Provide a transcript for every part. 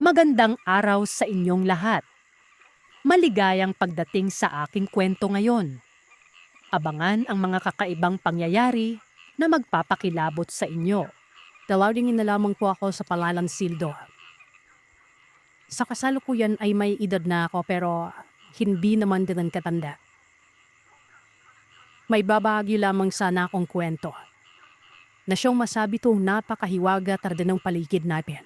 Magandang araw sa inyong lahat. Maligayang pagdating sa aking kwento ngayon. Abangan ang mga kakaibang pangyayari na magpapakilabot sa inyo. Tawagin na lamang po ako sa pangalang Sildo. Sa kasalukuyan ay may edad na ako pero hindi naman din katanda. May babahagi lamang sana akong kwento na siyang masabi itong napakahiwaga tarde ng paligid natin.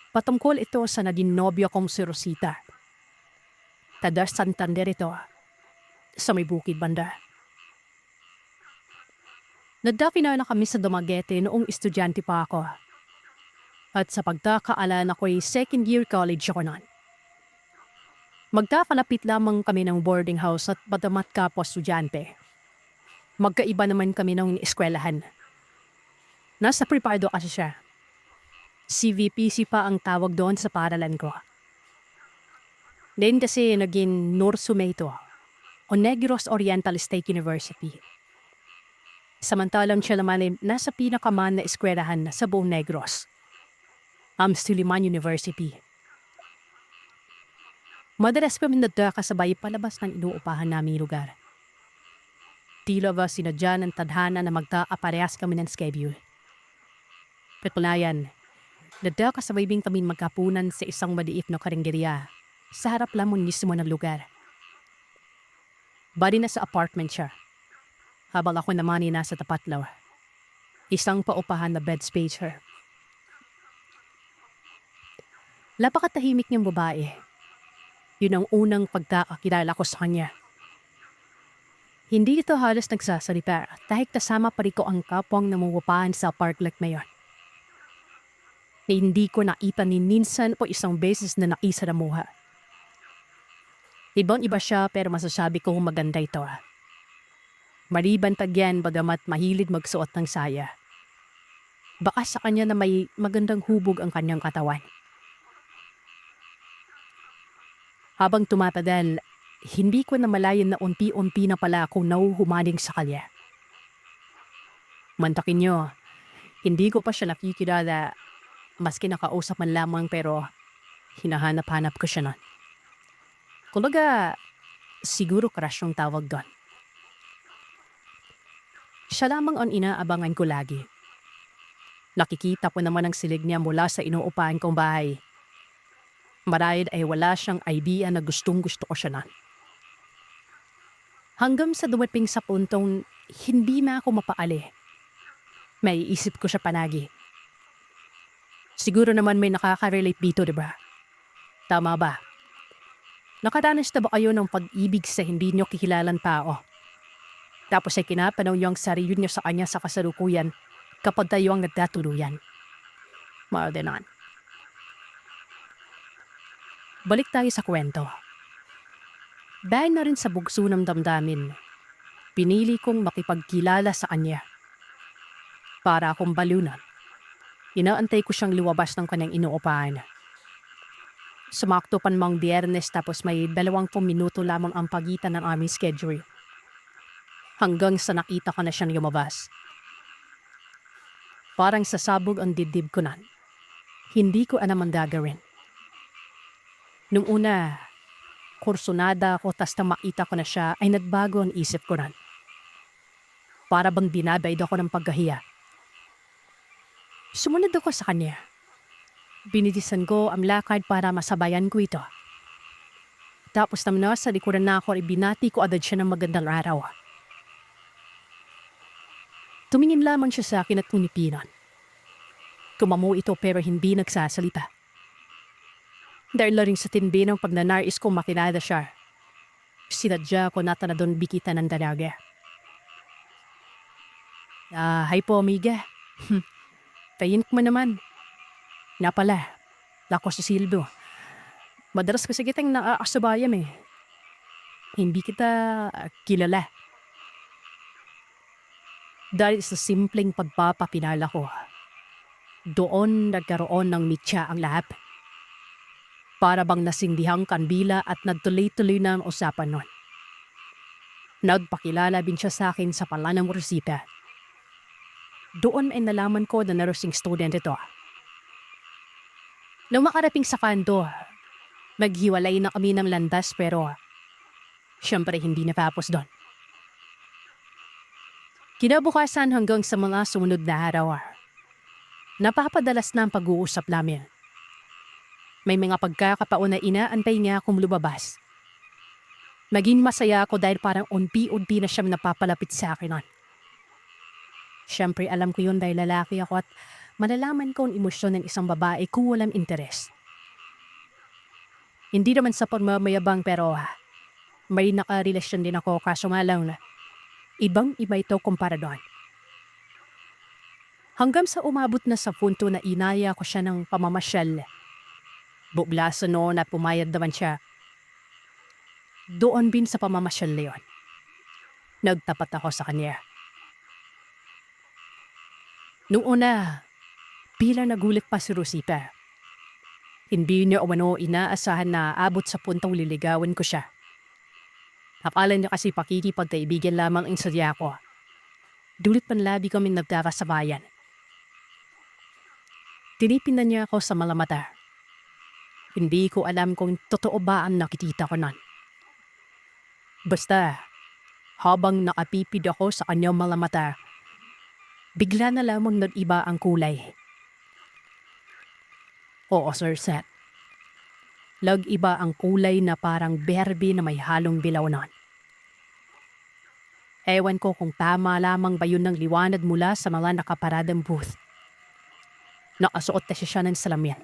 Patungkol ito sa naging nobyo kong si Rosita. Taga Santander ito, sa may bukid banda. Nadakina na kami sa Dumaguete noong estudyante pa ako. At sa pagkakaalan ako'y second year college ako noon. Magkakalapit lamang kami ng boarding house at badamat kapwa estudyante. Magkaiba naman kami ng eskwelahan. Nasa preparado kasi siya. CVPC pa ang tawag doon sa paaralan ko. Then kasi naging Norsume ito o Negros Oriental State University. Samantalang siya naman ay nasa pinakaman na eskwelahan sa buong Negros. Suliman University. Madalas kami nagkakasabay palabas ng inuupahan naming lugar. Tila ba sinadya ng tadhana na magkaaparehas kami ng schedule. Patunayan, nagkakasabay din kami magkapunan sa isang maliit na karinderya sa harap lamang mismo ng lugar. Bali na sa apartment siya, habang ako naman ay nasa tapat law. Isang paupahan na bed spacer. Napakatahimik niyang babae. Yun ang unang pagkakakilala ko sa kanya. Hindi ito halos nagsasalita dahil kasama pa rin ko ang kapwang namumupahan sa park lot na yun. Na hindi ko nakita ni minsan o isang beses na nakisa na muha. Ibang iba siya pero masasabi kong maganda ito. Maliban pa yan bagamat mahilig magsuot ng saya. Baka sa kanya na may magandang hubog ang kanyang katawan. Habang tumatagal, hindi ko namalayan na unti-unti na pala akong nauhumaling sa kanya. Mantakin niyo, hindi ko pa siya nakikilala, maski nakausap man lamang pero hinahanap-hanap ko siya nun. Kulaga, siguro crush yung tawag doon. Siya lamang ang inaabangan ko lagi. Nakikita ko naman ang silig niya mula sa inuupahan kong bahay. Marahil ay wala siyang idea na gustong-gusto ko siya na. Hanggang sa dumating sa puntong hindi na ako mapaali. May isip ko siya panagi. Siguro naman may nakaka-relate dito, diba? Tama ba? Nakadanas na ba kayo ng pag-ibig sa hindi niyo kikilalang tao? Tapos ay kinapanaw niyo ang sarili niyo sa kanya sa kasalukuyan kapag tayo ang nagtatuluyan. Maordenan. Balik tayo sa kwento. Dahil na rin sa bugso ng damdamin, pinili kong makipagkilala sa kanya. Para akong balunan, inaantay ko siyang luwabas ng kanyang inuupahan. Sumakto pa namang Biyernes tapos may 20 minuto lamang ang pagitan ng aming schedule. Hanggang sa nakita ko na siyang lumabas. Parang sasabog ang dibdib ko nan. Hindi ko anamang gagawin. Nung una, kursunada ako tas na makita ko na siya ay nagbago ang isip ko nan. Para bang binabaid ako ng pagkahiya. Sumunod ako sa kanya. Binitisan ko ang lakad para masabayan ko ito. Tapos naman sa likuran na ako, ibinati ko agad siya ng magandang araw. Tumingin lamang siya sa akin at tunipinan. Kumamo ito pero hindi nagsasalita. Dahil na rin sa tindi ng pagnanais kong makilala siya, sinadya ko na doon bikitan ng dalaga. Hi po, amiga. Tayin mo naman. Nga pala, ako si Sildo. Madalas kasi kitang nakakasabayan eh. Hindi kita kilala. Dahil sa simpleng pagpapapinala ko, doon nagkaroon ng mitya ang lahat. Para bang nasindihang kanbila at nagtuloy-tuloy na ang usapan nun. Nagpakilala din siya sa akin sa palanang Rosita. Doon ay nalaman ko na nursing student ito. Nung makaraping sa kanto, maghiwalay na kami ng landas pero syempre hindi natapos doon. Kinabukasan hanggang sa mga sumunod na araw, napapadalas na ang pag-uusap namin. May mga pagkakataon na inaantay niya akong lumabas. Naging masaya ako dahil parang unti-unti na siyang napapalapit sa akin nun. Siyempre alam ko yun dahil lalaki ako at malalaman ko ang emosyon ng isang babae kung walang interes. Hindi naman sa pagmamayabang pero may nakarelasyon din ako kaso nga lang na ibang-iba ito kumpara doon. Hanggang sa umabot na sa punto na inaya ko siya ng pamamasyal. Buglasan noon at pumayad naman siya. Doon din sa pamamasyal na yun, nagtapat ako sa kanya. Noong una, bilang nagulat pa si Rosita. Hindi niya umano inaasahan na abot sa puntong liligawan ko siya. Akala niya kasi pakikipagkaibigan lamang ang sadya ko. Dulit panlabi kami nagkakasabayan. Tinipin na niya ako sa malamata. Hindi ko alam kung totoo ba ang nakikita ko nun. Basta, habang nakapipid ako sa kanyang malamata, bigla na lamang nag-iba ang kulay. Oo, Sir Seth. Lag-iba ang kulay na parang berbe na may halong bilaw nun. Ewan ko kung tama lamang ba yun ng liwanag mula sa mga nakaparadang booth. Nakasuot na siya ng salamin.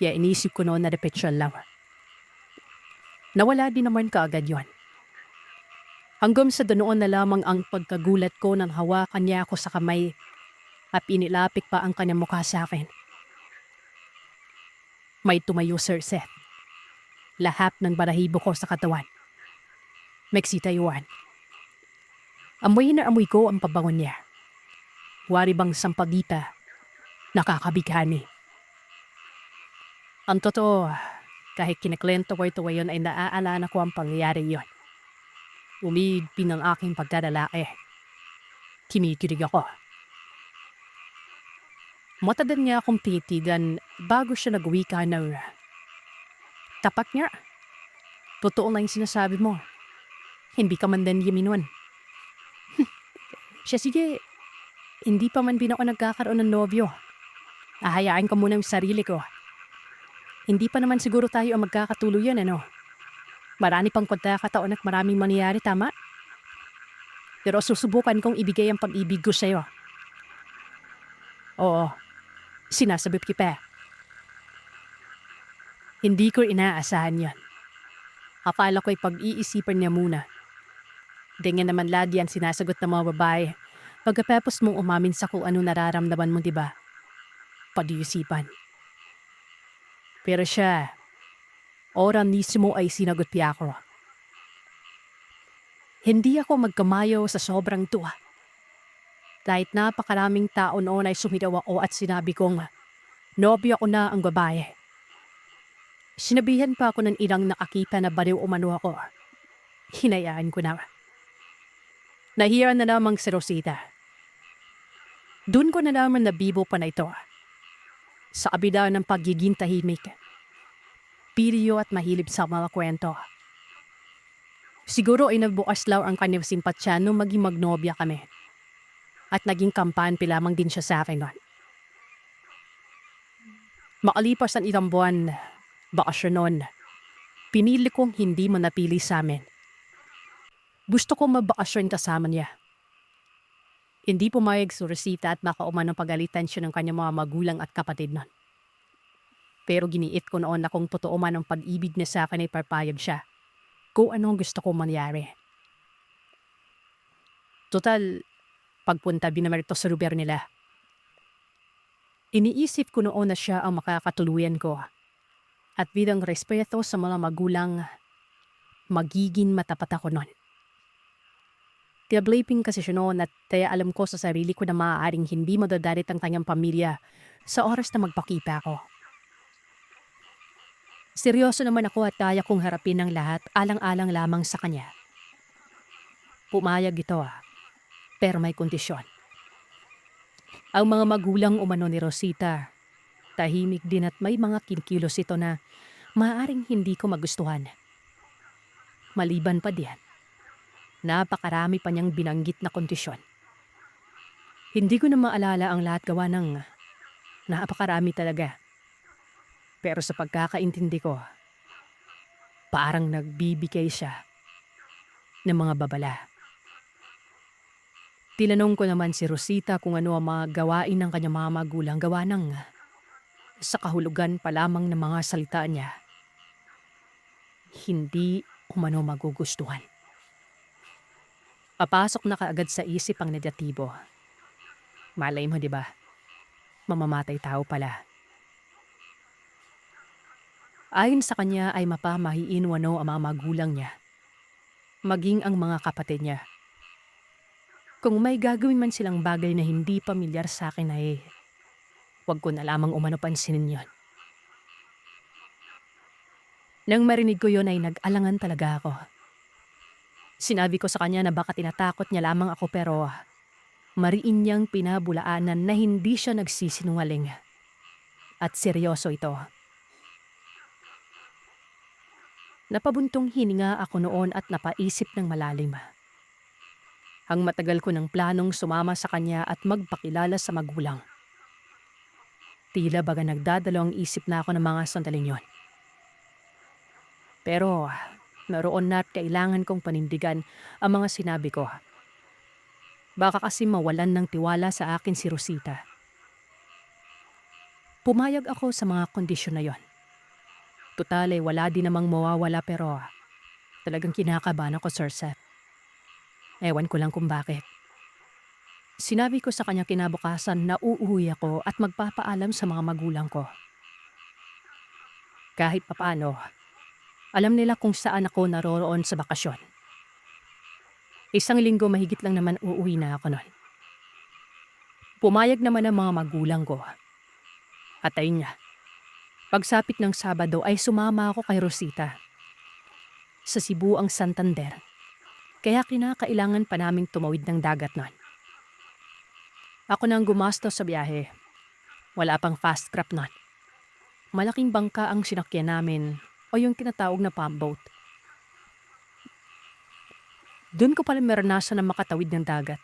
Kaya inisip ko noon na repetition lang. Nawala din naman kaagad yun. Hanggang sa doon na lamang ang pagkagulat ko nang hawakan niya ako sa kamay at inilapik pa ang kanyang mukha sa akin. May tumayo, Sir Seth. Lahat ng balahibo ko sa katawan. Meksitayuan. Amoy na amoy ko ang pabango niya. Wari bang sampagita, nakakabighani. Ang totoo, kahit kinaklento ko ito ngayon ay naaalala ko ang pangyayari yon. Umigpin ang aking pagdadalaki. Kinikilig ako. Matagal niya akong titigan bago siya nag-uwi ka ng tapat niya. Totoo lang yung sinasabi mo. Hindi ka man din yaminon. Siya sige, hindi pa man din ako nagkakaroon ng nobyo. Ahayaan ko muna yung sarili ko. Hindi pa naman siguro tayo ang magkakatuluyan, ano? Marami pang pagkakataon at maraming mangyayari, tama? Pero susubukan kong ibigay ang pag-ibig ko sa'yo. Oo, sinasabi kita. Hindi ko inaasahan yan. Akala ko'y pag-iisipan niya muna. Ganyan naman lagi ang sinasagot ng mga babae. Pagkatapos mong umamin sa kung ano nararamdaman mo, diba? Pag-iisipan. Pero siya, ora mismo ay sinagot niya ako. Hindi ako magkamayo sa sobrang tuwa. Kahit napakaraming tao noon ay sumidaw ako at sinabi kong nobyo ko na ang babae. Sinabihan pa ako ng ilang nakakita na baliw umano ako. Hinayaan ko na. Nahiya na namang si Rosita. Doon ko na naman nabibo pa na ito. Sa kabila ng pagiging tahimik, piriyo at mahilip sa mga kwento. Siguro ay nagbukas law ang kanyang simpatsya nung maging magnobya kami. At naging kampanpi lamang din siya sa akin nun. Makalipas ang ilang buwan, bakasyon nun, pinili kong hindi manapili sa amin. Gusto kong mabakasyon kasama niya. Hindi pumayag si Rosita at makauman ng pagalitan siya ng kanyang mga magulang at kapatid nun. Pero giniit ko noon na kung totoo man ang pag-ibig niya sa akin ay papayag siya. Kung anong gusto kong mangyari. Total, pagpunta binamarito sa lugar nila. Iniisip ko noon na siya ang makakatuluyan ko. At bilang respeto sa mga magulang, magiging matapat ako nun. Tiyablaping kasi siya noon at kaya alam ko sa sarili ko na maaaring hindi madadalit ang kanyang pamilya sa oras na magpakita ako. Seryoso naman ako at kaya kong harapin ang lahat alang-alang lamang sa kanya. Pumayag ito pero may kondisyon. Ang mga magulang umano ni Rosita Tahimik din at may mga kinikilos ito na maaaring hindi ko magustuhan. Maliban pa diyan, napakarami pa niyang binanggit na kondisyon. Hindi ko na maalala ang lahat gawa ng napakarami talaga. Pero sa pagkakaintindi ko, parang nagbibigay siya ng mga babala. Tinanong ko naman si Rosita kung ano ang mga gawain ng kanyang mga magulang gawa ng sa kahulugan pa lamang ng mga salita niya. Hindi umano magugustuhan. Papasok na kaagad sa isip ang negatibo. Malay mo, di ba? Mamamatay tao pala. Ayon sa kanya ay mapamahiin wano ang mga magulang niya, maging ang mga kapatid niya. Kung may gagawin man silang bagay na hindi pamilyar sa akin ay huwag ko na lamang umano pansinin yon. Nang marinig ko yon ay nag-alangan talaga ako. Sinabi ko sa kanya na baka tinatakot niya lamang ako pero mariin niyang pinabulaanan na hindi siya nagsisinungaling. At seryoso ito. Napabuntong hininga ako noon at napaisip ng malalim. Ang matagal ko ng planong sumama sa kanya at magpakilala sa magulang. Tila baga nagdadalo ang isip na ako ng mga sandaling yon. Pero naroon na't kailangan kong panindigan ang mga sinabi ko. Baka kasi mawalan ng tiwala sa akin si Rosita. Pumayag ako sa mga kondisyon na yon. Tutal ay wala din namang mawawala pero talagang kinakabahan ako, Sir Seth. Ewan ko lang kung bakit. Sinabi ko sa kanya kinabukasan na uuwi ako at magpapaalam sa mga magulang ko. Kahit papaano, alam nila kung saan ako naroroon sa bakasyon. 1 linggo mahigit lang naman uuwi na ako nun. Pumayag naman ang mga magulang ko. At ayun nga, pagsapit ng Sabado ay sumama ako kay Rosita. Sa Cebu ang Santander, kaya kinakailangan pa naming tumawid ng dagat nun. Ako nang gumastos sa biyahe. Wala pang fast craft nun. Malaking bangka ang sinakyan namin o yung tinatawag na pump boat. Doon ko pala maranasan na makatawid ng dagat.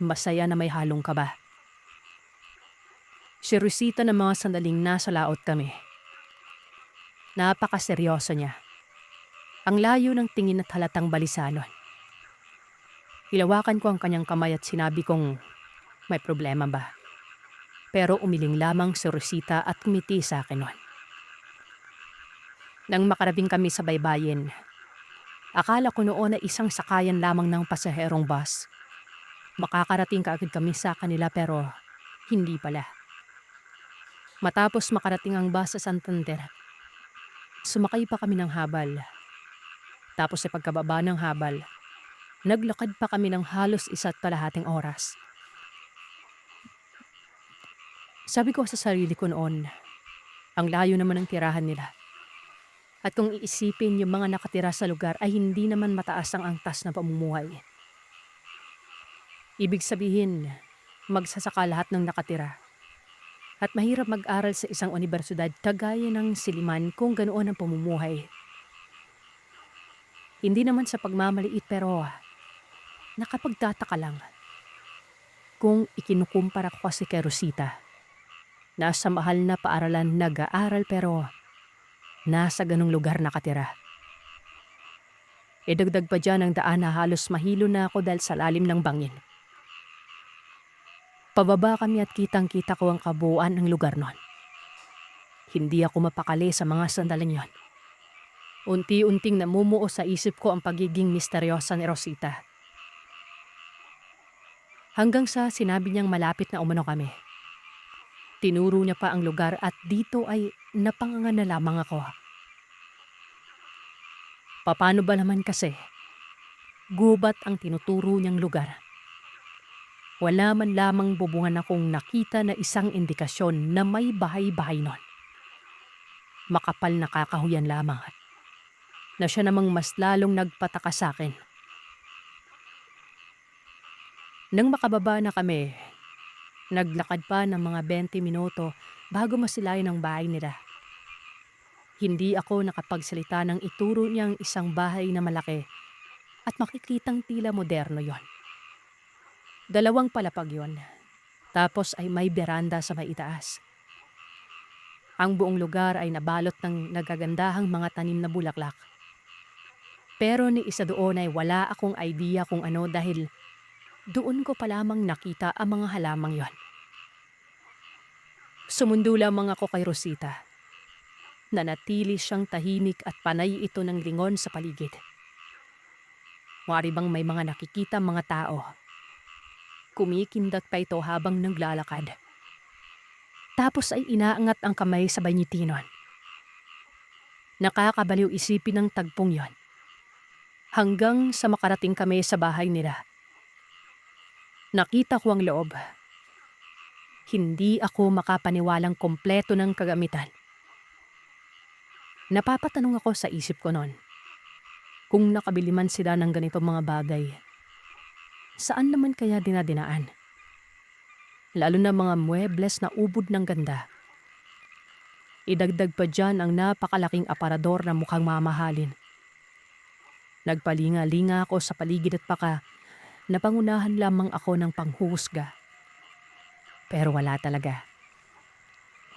Masaya na may halong kaba. Si Rosita ng mga sandaling nasa laot kami. Napakaseryoso niya. Ang layo ng tingin at halatang balisa nun. Hilawakan ko ang kanyang kamay at sinabi kong may problema ba? Pero umiling lamang si Rosita at ngumiti sa akin nun. Nang makarabing kami sa baybayin, akala ko noon na isang sakayan lamang ng pasaherong bus. Makakarating kaagad kami sa kanila pero hindi pala. Matapos makarating ang bus sa Santander, sumakay pa kami ng habal. Tapos sa pagkababa ng habal, naglakad pa kami ng halos 1.5 oras. Sabi ko sa sarili ko noon, ang layo naman ng tirahan nila. At kung iisipin yung mga nakatira sa lugar ay hindi naman mataas ang angkas na pamumuhay. Ibig sabihin, magsasaka lahat ng nakatira. At mahirap mag-aral sa isang unibersidad kagaya ng Siliman kung ganoon ang pamumuhay. Hindi naman sa pagmamaliit pero nakapagtataka lang. Kung ikinukumpara ko kasi kay Rosita, nasa mahal na paaralan nag-aaral pero nasa ganong lugar nakatira. Idagdag pa dyan ang daan na halos mahilo na ako dahil sa lalim ng bangin. Pababa kami at kitang-kita ko ang kabuuan ng lugar nun. Hindi ako mapakali sa mga sandaling yon. Unti-unting namumuo sa isip ko ang pagiging misteryosa ni Rosita. Hanggang sa sinabi niyang malapit na umano kami. Tinuro niya pa ang lugar at dito ay napanganga na lamang ako. Paano ba naman kasi? Gubat ang tinuturo niyang lugar. Wala man lamang bubungan akong nakita na isang indikasyon na may bahay-bahay nun. Makapal na kakahuyan lamang na siya namang mas lalong nagpataka sa akin. Nang makababa na kami, naglakad pa ng mga 20 minuto bago masilayan ang bahay nila. Hindi ako nakapagsalita nang ituro niyang isang bahay na malaki at makikitang tila moderno yon. 2 palapag yon. Tapos ay may beranda sa may itaas. Ang buong lugar ay nabalot ng nagagandahang mga tanim na bulaklak. Pero ni isa doon ay wala akong idea kung ano dahil doon ko pa lamang nakita ang mga halamang yon. Sumundo lamang ako kay Rosita. Nanatili siyang tahimik at panay ito ng lingon sa paligid. Wari bang may mga nakikita mga tao. Kumikindat pa ito habang naglalakad. Tapos ay inaangat ang kamay sa banyitinon. Nakakabaliw isipin ng tagpong yon. Hanggang sa makarating kami sa bahay nila. Nakita ko ang loob. Hindi ako makapaniwalang kompleto ng kagamitan. Napapatanong ako sa isip ko noon. Kung nakabili man sila ng ganitong mga bagay, saan naman kaya dinadinaan? Lalo na mga muebles na ubod ng ganda. Idagdag pa dyan ang napakalaking aparador na mukhang mamahalin. Nagpalinga-linga ako sa paligid at baka napangunahan lamang ako ng panghuhusga. Pero wala talaga.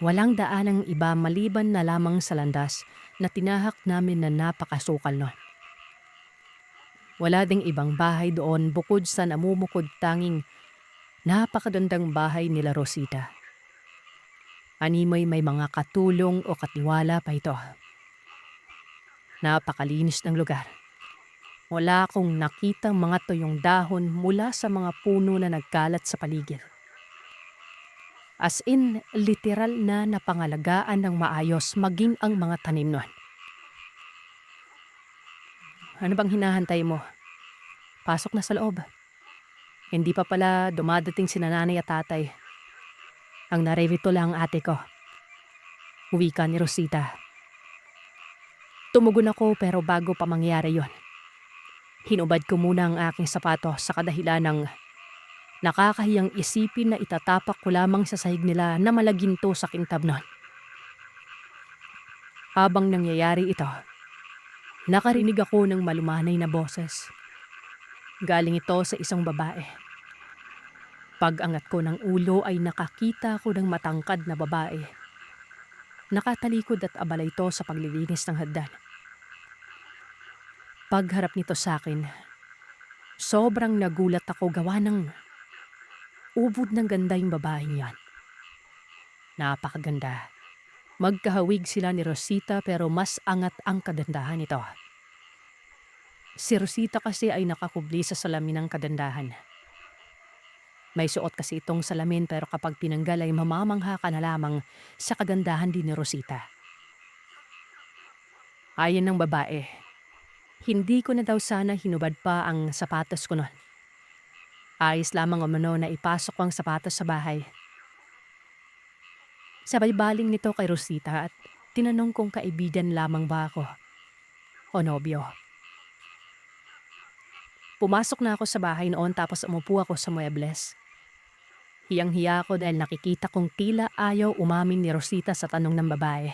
Walang daanang iba maliban na lamang sa landas na tinahak namin na napakasukal nun. Wala ding ibang bahay doon bukod sa namumukod tanging napakagandang bahay nila Rosita. Animoy may mga katulong o katiwala pa ito. Napakalinis ng lugar. Wala akong nakitang mga tuyong dahon mula sa mga puno na nagkalat sa paligid. As in, literal na napangalagaan ng maayos maging ang mga tanim nun. Ano bang hinahantay mo? Pasok na sa loob. Hindi pa pala dumadating sina nanay at tatay. Ang naririto lang ang ate ko. Wika ni Rosita. Tumugon ako pero bago pa mangyari yon. Hinubad ko muna ang aking sapatos sa kadahilan ng nakakahiyang isipin na itatapak ko lamang sa sahig nila na malaginto sa kintab nun. Habang nangyayari ito, nakarinig ako ng malumanay na boses. Galing ito sa isang babae. Pag-angat ko ng ulo ay nakakita ko ng matangkad na babae. Nakatalikod at abala ito sa paglilinis ng hagdan. Pagharap nito sa akin, sobrang nagulat ako gawa ng ubod ng ganda yung babaeng yan. Napakaganda. Magkahawig sila ni Rosita pero mas angat ang kagandahan nito. Si Rosita kasi ay nakakubli sa salamin ng kagandahan. May suot kasi itong salamin pero kapag tinanggal ay mamamangha ka na lamang sa kagandahan din ni Rosita. Ayon ng babae, hindi ko na daw sana hinubad pa ang sapatos ko nun. Ayos lamang umano na ipasok ko ang sapatos sa bahay. Sabay baling nito kay Rosita at tinanong kung kaibigan lamang ba ako o nobyo. Pumasok na ako sa bahay noon tapos umupo ako sa muebles. Hiyang-hiya ako dahil nakikita kong tila ayaw umamin ni Rosita sa tanong ng babae.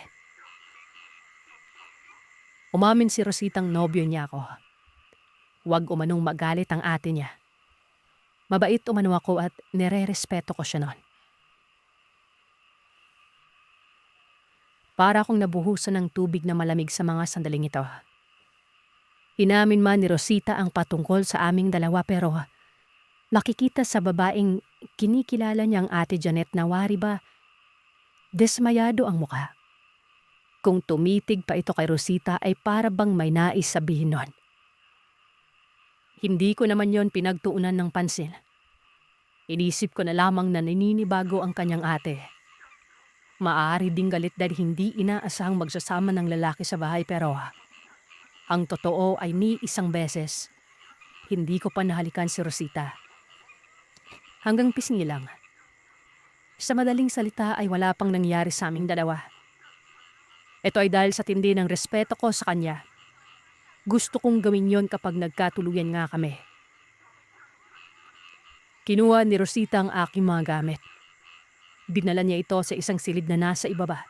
Umamin si Rositang nobyo niya ako. Huwag umanong magalit ang ate niya. Mabait umano ako at nire-respeto ko siya noon. Para akong nabuhusan ng tubig na malamig sa mga sandaling ito. Inamin man ni Rosita ang patungkol sa aming dalawa pero makikita sa babaeng kinikilala niyang ate Janet na wari ba desmayado ang mukha. Kung tumitig pa ito kay Rosita ay para bang may nais sabihin nun. Hindi ko naman yon pinagtuunan ng pansin. Inisip ko na lamang na naninibago ang kanyang ate. Maaari ding galit dahil hindi inaasahang magsasama ng lalaki sa bahay pero ang totoo ay ni isang beses, hindi ko pa nahalikan si Rosita. Hanggang pisngi lang. Sa madaling salita ay wala pang nangyari sa aming dalawa. Ito ay dahil sa tindi ng respeto ko sa kanya. Gusto kong gawin yon kapag nagkatuluyan nga kami. Kinuha ni Rosita ang aking mga gamit. Dinala niya ito sa isang silid na nasa ibaba.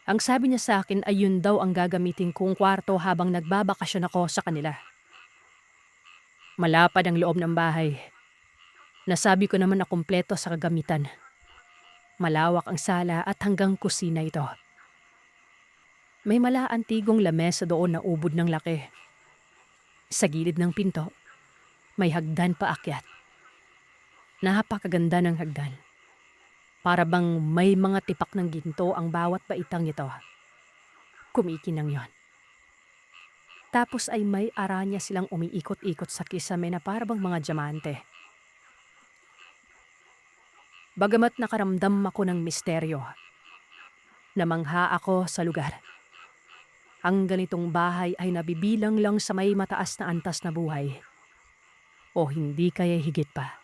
Ang sabi niya sa akin ay yun daw ang gagamitin kong kwarto habang nagbabakasyon ako sa kanila. Malapad ang loob ng bahay. Nasabi ko naman na kumpleto sa kagamitan. Malawak ang sala at hanggang kusina ito. May malaantigong lamesa doon na ubod ng laki. Sa gilid ng pinto, may hagdan paakyat. Napakaganda ng hagdan. Para bang may mga tipak ng ginto ang bawat baitang ito. Kumikinang yon. Tapos ay may aranya silang umiikot-ikot sa kisame na para bang mga diamante. Bagamat nakaramdam ako ng misteryo, namangha ako sa lugar. Ang ganitong bahay ay nabibilang lang sa may mataas na antas na buhay. O hindi kaya higit pa.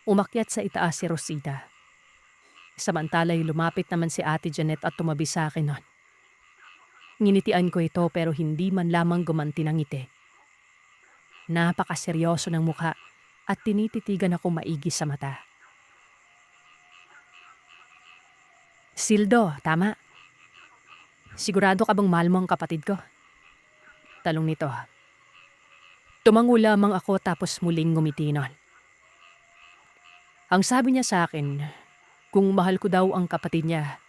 Umakyat sa itaas si Rosita. Samantala'y lumapit naman si Ate Janet at tumabi sa akin nun. Nginitian ko ito pero hindi man lamang gumanti ng ngiti. Napakaseryoso ng mukha at tinititigan ako maigi sa mata. Sildo, tama? Sigurado ka bang mahal mo ang kapatid ko? Talong nito. Tumango lamang ako tapos muling ngumiti nun. Ang sabi niya sa akin, kung mahal ko daw ang kapatid niya,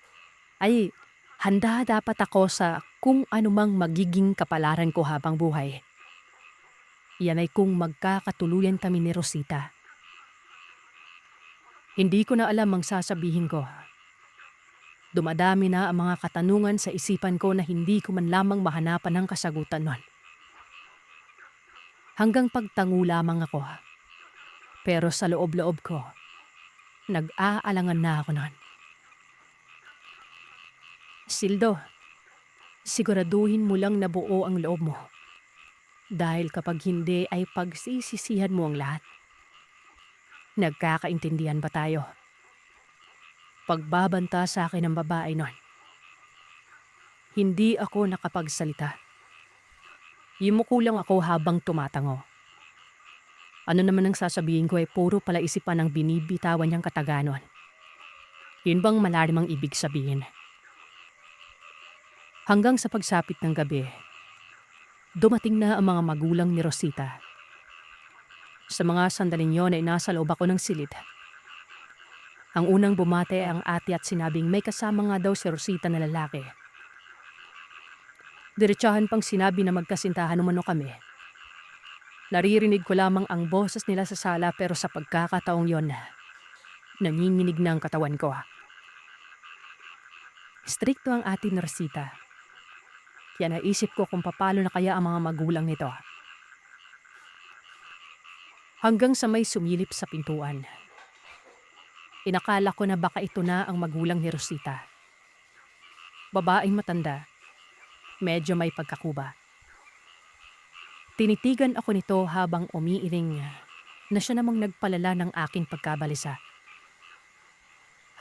ay handa dapat ako sa kung anumang magiging kapalaran ko habang buhay. Yan ay kung magkakatuluyan kami ni Rosita. Hindi ko na alam ang sasabihin ko. Dumadami na ang mga katanungan sa isipan ko na hindi ko man lamang mahanapan ng kasagutan nun. Hanggang pagtango lamang ako. Pero sa loob-loob ko, nag-aalangan na ako nun. Sildo, siguraduhin mo lang na buo ang loob mo. Dahil kapag hindi ay pagsisisihan mo ang lahat. Nagkakaintindihan ba tayo? Pagbabanta sa akin ng babae nun. Hindi ako nakapagsalita. Yumuko lang ako habang tumatango. Ano naman ang sasabihin ko ay puro pala isipan ng binibitawan niyang kataganon. Yun bang malalim ang ibig sabihin? Hanggang sa pagsapit ng gabi, dumating na ang mga magulang ni Rosita. Sa mga sandaling yon ay nasa loob ako ng silid. Ang unang bumate ang ate at sinabing may kasama nga daw si Rosita na lalaki. Diretsahan pang sinabi na magkasintahan umano kami. Naririnig ko lamang ang boses nila sa sala pero sa pagkakataong yon, nanginginig na ang katawan ko. Strikto ang ate ni Rosita. Kaya naisip ko kung paano na kaya ang mga magulang nito. Hanggang sa may sumilip sa pintuan. Inakala ko na baka ito na ang magulang ni Rosita. Babaeng matanda, medyo may pagkakuba. Tinitigan ako nito habang umiiling na siya namang nagpalala ng aking pagkabalisa.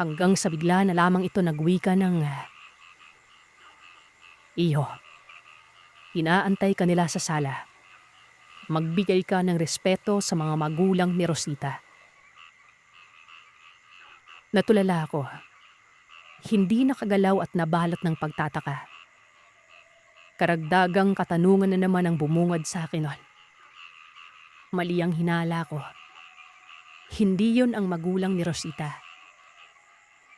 Hanggang sa bigla na lamang ito nagwika ng, Iho, inaantay ka nila sa sala. Magbigay ka ng respeto sa mga magulang ni Rosita. Natulala ako. Hindi nakagalaw at nabalot ng pagtataka. Karagdagang katanungan na naman ang bumungad sa akin nun. Mali ang hinala ko. Hindi yon ang magulang ni Rosita.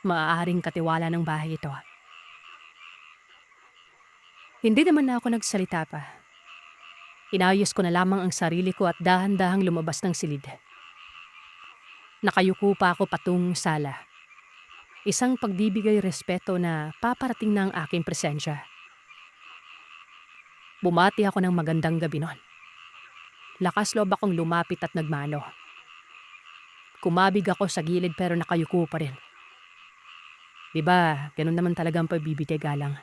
Maaaring katiwala ng bahay ito. Hindi naman na ako nagsalita pa. Inayos ko na lamang ang sarili ko at dahan-dahang lumabas ng silid. Nakayuko pa ako patung sala. Isang pagbibigay respeto na paparating na ang aking presensya. Bumati ako ng magandang gabi noon. Lakas loob akong lumapit at nagmano. Kumabig ako sa gilid pero nakayuko pa rin. Diba, ganun naman talaga ang pagbibigay galang.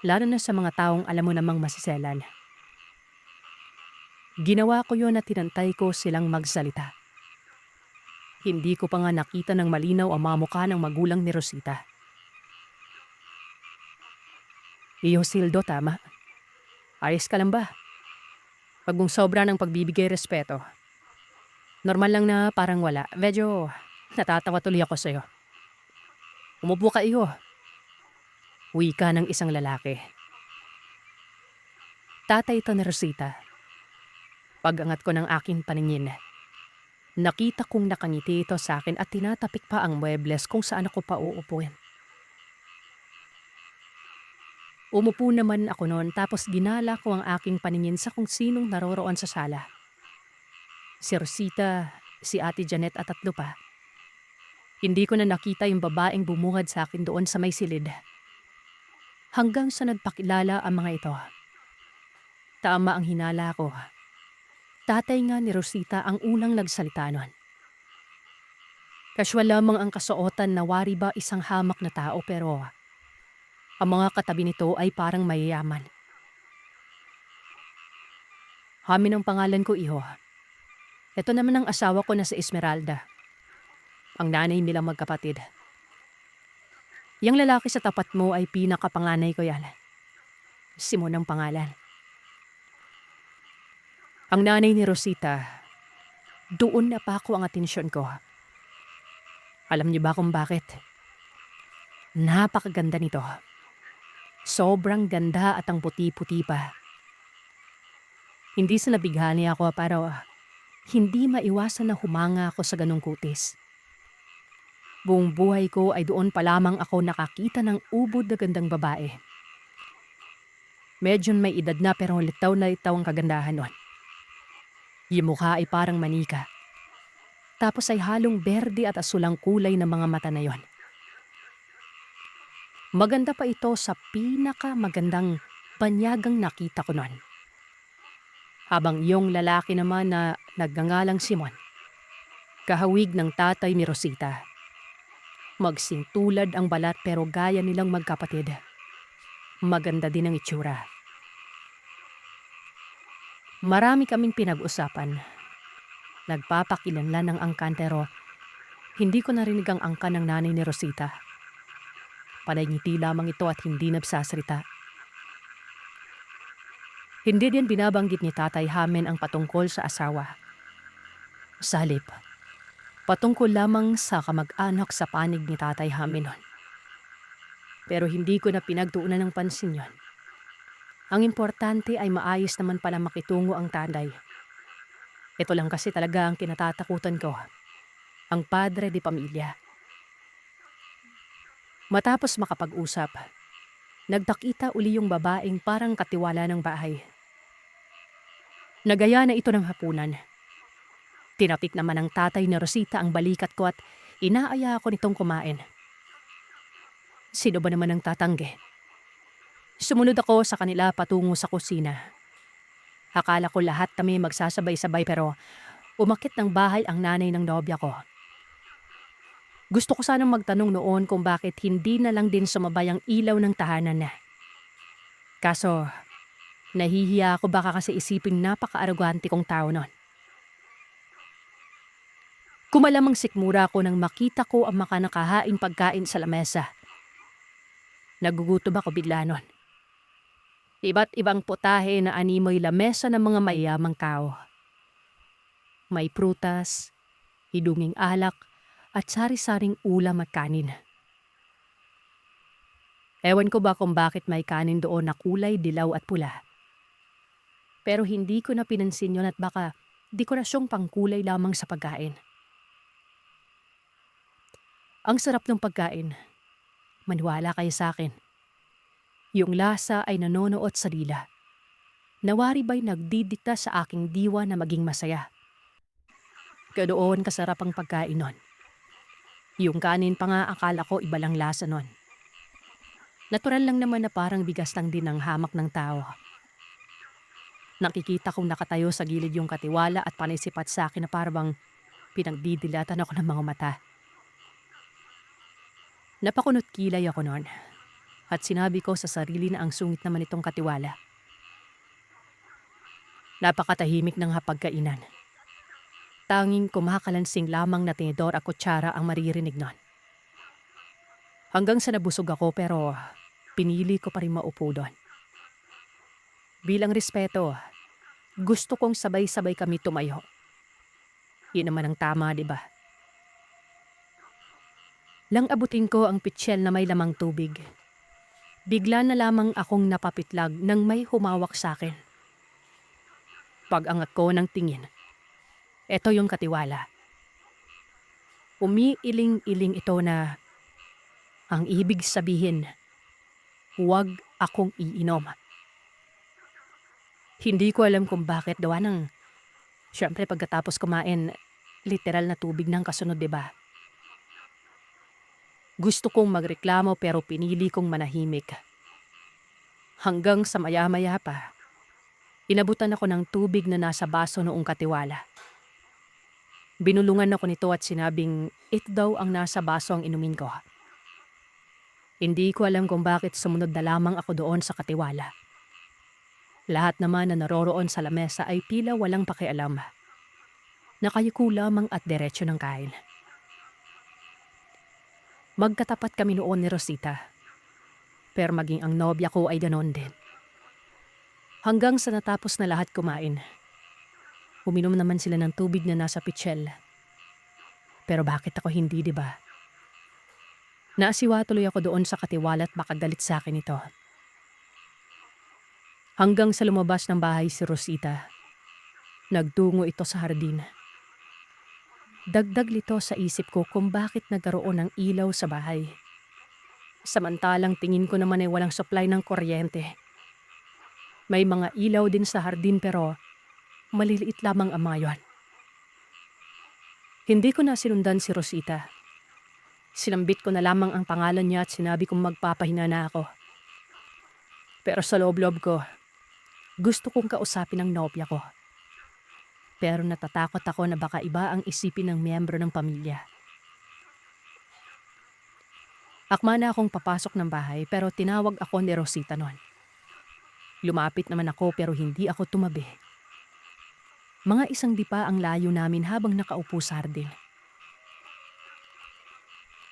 Lalo na sa mga taong alam mo namang masiselan. Ginawa ko yun at tinantay ko silang magsalita. Hindi ko pa nga nakita ng malinaw ang mga mukha ng magulang ni Rosita. Iyo Sildo, tama. Ayos ka lang ba? Pag mong sobra ng pagbibigay respeto. Normal lang na parang wala. Medyo Natatawa tuloy ako sa'yo. Umupo ka iyo. Wika ng isang lalaki. Tatay ito ni Rosita. Pag-angat ko ng aking paningin, nakita kong nakangiti ito sa akin at tinatapik pa ang muebles kung saan ako pa uupuin. Umupo naman ako noon tapos ginala ko ang aking paningin sa kung sinong naroroon sa sala. Si Rosita, si Ate Janet at 3 pa. Hindi ko na nakita yung babaeng bumungad sa akin doon sa may silid. Hanggang sa nagpakilala ang mga ito. Tama ang hinala ko. Tatay nga ni Rosita ang unang nagsalita nun. Casual lamang ang kasuotan na wari ba isang hamak na tao pero ang mga katabi nito ay parang mayayaman. Hamin ang pangalan ko, iho. Ito naman ang asawa ko na si Esmeralda. Ang nanay nilang magkapatid. Yang lalaki sa tapat mo ay pinakapanganay ko yan. Simon ang pangalan. Ang nanay ni Rosita, doon na pa ako ang atensyon ko. Alam niyo ba kung bakit? Napakaganda nito. Sobrang ganda at ang puti-puti pa. Hindi sa nabighani ako pero hindi maiwasan na humanga ako sa ganong kutis. Buong buhay ko ay doon pa lamang ako nakakita ng ubod na gandang babae. Medyo may edad na pero litaw na litaw ang kagandahan nun. Yung mukha ay parang manika. Tapos ay halong berde at asulang kulay ng mga mata na yon. Maganda pa ito sa pinakamagandang banyagang nakita ko nun. Habang yung lalaki naman na nagngangalang Simon, kahawig ng tatay ni Rosita. Magsintulad ang balat pero gaya nilang magkapatid. Maganda din ang itsura. Marami kaming pinag-usapan. Nagpapakilanlan ng angkan pero hindi ko narinig ang angkan ng nanay ni Rosita. Panay ngiti lamang ito at hindi nagsasalita. Hindi din binabanggit ni Tatay Hamen ang patungkol sa asawa. Sa halip, patungkol lamang sa kamag-anak sa panig ni Tatay Hamen nun. Pero hindi ko na pinagtuunan ng pansin yon. Ang importante ay maayos naman pala makitungo ang tatay. Ito lang kasi talaga ang kinatatakutan ko. Ang padre de pamilya. Matapos makapag-usap, nagtakita uli yung babaeng parang katiwala ng bahay. Nagaya na ito ng hapunan. Tinapik naman ng tatay ni Rosita ang balikat ko at inaaya ako nitong kumain. Sino ba naman ang tatanggi? Sumunod ako sa kanila patungo sa kusina. Akala ko lahat kami magsasabay-sabay pero umakit ng bahay ang nanay ng nobya ko. Gusto ko sanang magtanong noon kung bakit hindi na lang din sumabay ang ilaw ng tahanan na. Kaso, nahihiya ako baka kasi isipin napaka-arogante kong tao nun. Kumalamang sikmura ko nang makita ko ang makanakahaing pagkain sa lamesa. Nagugutom ako bigla nun. Iba't ibang putahe na animoy lamesa ng mga mayamang tao. May prutas, hidunging alak, at sari-saring ulam at kanin. Ewan ko ba kung bakit may kanin doon na kulay dilaw at pula. Pero hindi ko na pinansin yun at baka dekorasyong pangkulay lamang sa pagkain. Ang sarap ng pagkain. Maniwala kayo sa akin. Yung lasa ay nanonood sa dila. Nawari ba'y nagdidikta sa aking diwa na maging masaya. Ganoon kasarap ang pagkain nun. Yung kanin pa nga akala ko iba lang lasa nun. Natural lang naman na parang bigas lang din ang hamak ng tao. Nakikita kong nakatayo sa gilid yung katiwala at panisipat sa akin na parang pinagdidilatan ako ng mga mata. Napakunot kilay ako nun. At sinabi ko sa sarili na ang sungit naman itong katiwala. Napakatahimik ng hapagkainan. Tanging kumakalansing lamang na tinidor at kutsara ang maririnig nun. Hanggang sa nabusog ako pero pinili ko pa rin maupo doon. Bilang respeto, gusto kong sabay-sabay kami tumayo. Yun naman ang tama, di ba? Lang abutin ko ang pitsyel na may lamang tubig. Bigla na lamang akong napapitlag nang may humawak sa akin. Pag-angat ko ng tingin, eto yung katiwala. Umiiling-iling ito na ang ibig sabihin, huwag akong iinom. Hindi ko alam kung bakit gawa ng, syempre pagkatapos kumain, literal na tubig ng kasunod, diba? Gusto kong magreklamo pero pinili kong manahimik. Hanggang sa maya-maya pa, inabutan ako ng tubig na nasa baso noong katiwala. Binulungan ako nito at sinabing ito daw ang nasa baso ang inumin ko. Hindi ko alam kung bakit sumunod na lamang ako doon sa katiwala. Lahat naman na naroroon sa lamesa ay tila walang pakialam. Nakayuko lamang at diretsyo ng kain. Magkatapat kami noon ni Rosita. Pero maging ang nobya ko ay ganon din. Hanggang sa natapos na lahat kumain. Uminom naman sila ng tubig na nasa pitsyel. Pero bakit ako hindi, diba? Naasiwa tuloy ako doon sa katiwala at baka galit sa akin ito. Hanggang sa lumabas ng bahay si Rosita. Nagtungo ito sa hardin. Dagdag lito sa isip ko kung bakit nagkaroon ng ilaw sa bahay. Samantalang tingin ko naman ay walang supply ng kuryente. May mga ilaw din sa hardin pero maliliit lamang ang mga yon. Hindi ko na sinundan si Rosita. Sinambit ko na lamang ang pangalan niya at sinabi kong magpapahinga na ako. Pero sa loob-loob ko, gusto kong kausapin ang nobya ko. Pero natatakot ako na baka iba ang isipin ng miyembro ng pamilya. Akma na akong papasok ng bahay pero tinawag ako ni Rosita noon. Lumapit naman ako pero hindi ako tumabi. Mga isang dipa ang layo namin habang nakaupo sa hardin.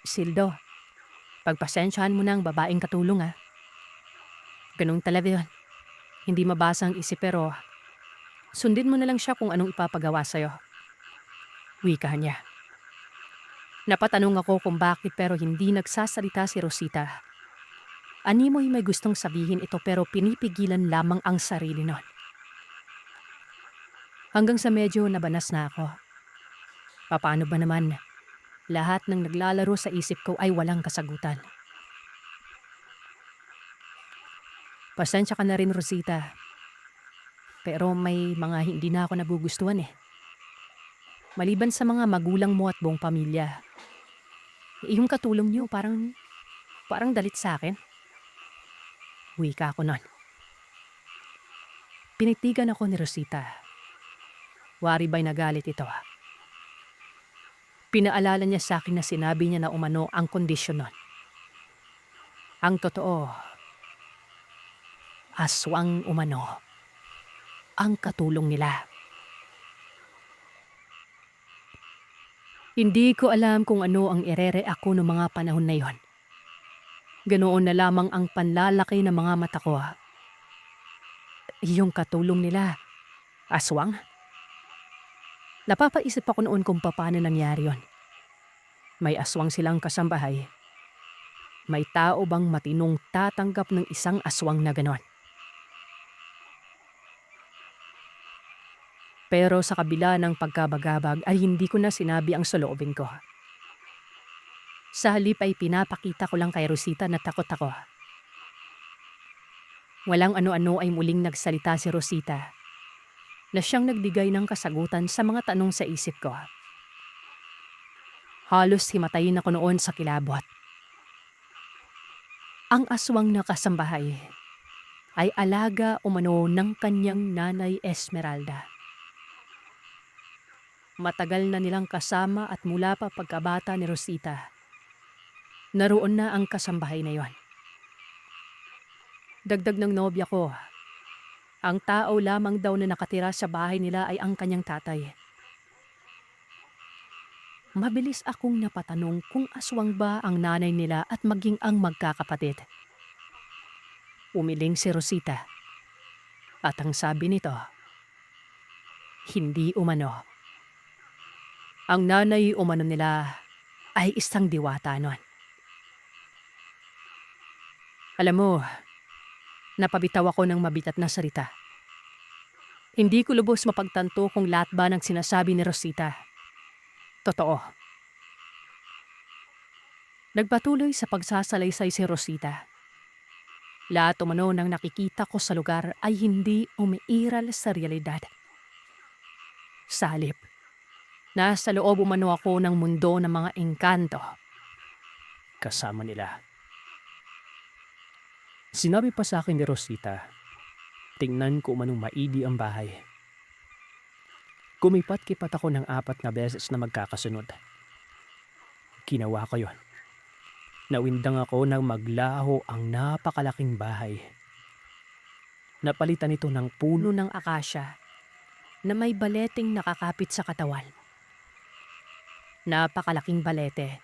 Sildo, pagpasensyahan mo na ang babaeng katulong ha. Ganun talaga yun. Hindi mabasa ang isip pero sundin mo na lang siya kung anong ipapagawa sa'yo. Wika niya. Napatanong ako kung bakit pero hindi nagsasalita si Rosita. Animoy may gustong sabihin ito pero pinipigilan lamang ang sarili nun. Hanggang sa medyo nabanas na ako. Paano ba naman? Lahat ng naglalaro sa isip ko ay walang kasagutan. Pasensya ka na rin, Rosita. Pero may mga hindi na ako nagugustuhan eh. Maliban sa mga magulang mo at buong pamilya. Yung katulong niyo parang dalit sa akin. Wika ako nun. Pinitigan ako ni Rosita. Wari ba'y nagalit ito? Pinaalala niya sa akin na sinabi niya na umano ang kondisyon nun. Ang totoo, aswang umano ang katulong nila. Hindi ko alam kung ano ang irere-react ko noong mga panahon na yon. Ganoon na lamang ang panlalaki ng mga mata ko. Yung katulong nila, aswang? Napapaisip ako noon kung paano nangyari yon. May aswang silang kasambahay. May tao bang matinong tatanggap ng isang aswang na ganon? Pero sa kabila ng pagkabagabag ay hindi ko na sinabi ang saloobin ko. Sa halip ay pinapakita ko lang kay Rosita na takot ako. Walang ano-ano ay muling nagsalita si Rosita na siyang nagbigay ng kasagutan sa mga tanong sa isip ko. Halos himatayin ako noon sa kilabot. Ang aswang na kasambahay ay alaga umano ng kanyang nanay Esmeralda. Matagal na nilang kasama at mula pa pagkabata ni Rosita, naroon na ang kasambahay na yon. Dagdag ng nobya ko, ang tao lamang daw na nakatira sa bahay nila ay ang kanyang tatay. Mabilis akong napatanong kung aswang ba ang nanay nila at maging ang magkakapatid. Umiling si Rosita. At ang sabi nito, hindi umano. Ang nanay umano nila ay isang diwata nun. Alam mo, napabitaw ako ng mabigat na salita. Hindi ko lubos mapagtanto kung lahat ba ng sinasabi ni Rosita totoo. Nagpatuloy sa pagsasalaysay si Rosita. Lahat umano ng nakikita ko sa lugar ay hindi umiiral sa realidad. Sa halip, nasa loob umano ako ng mundo ng mga engkanto. Kasama nila. Sinabi pa sa akin ni Rosita, tingnan ko umanong maigi ang bahay. Kumipat-kipat ako ng 4 na beses na magkakasunod. Ginawa ko yon. Nawindang ako na maglaho ang napakalaking bahay. Napalitan ito ng puno ng akasya na may baleteng nakakapit sa katawan. Napakalaking balete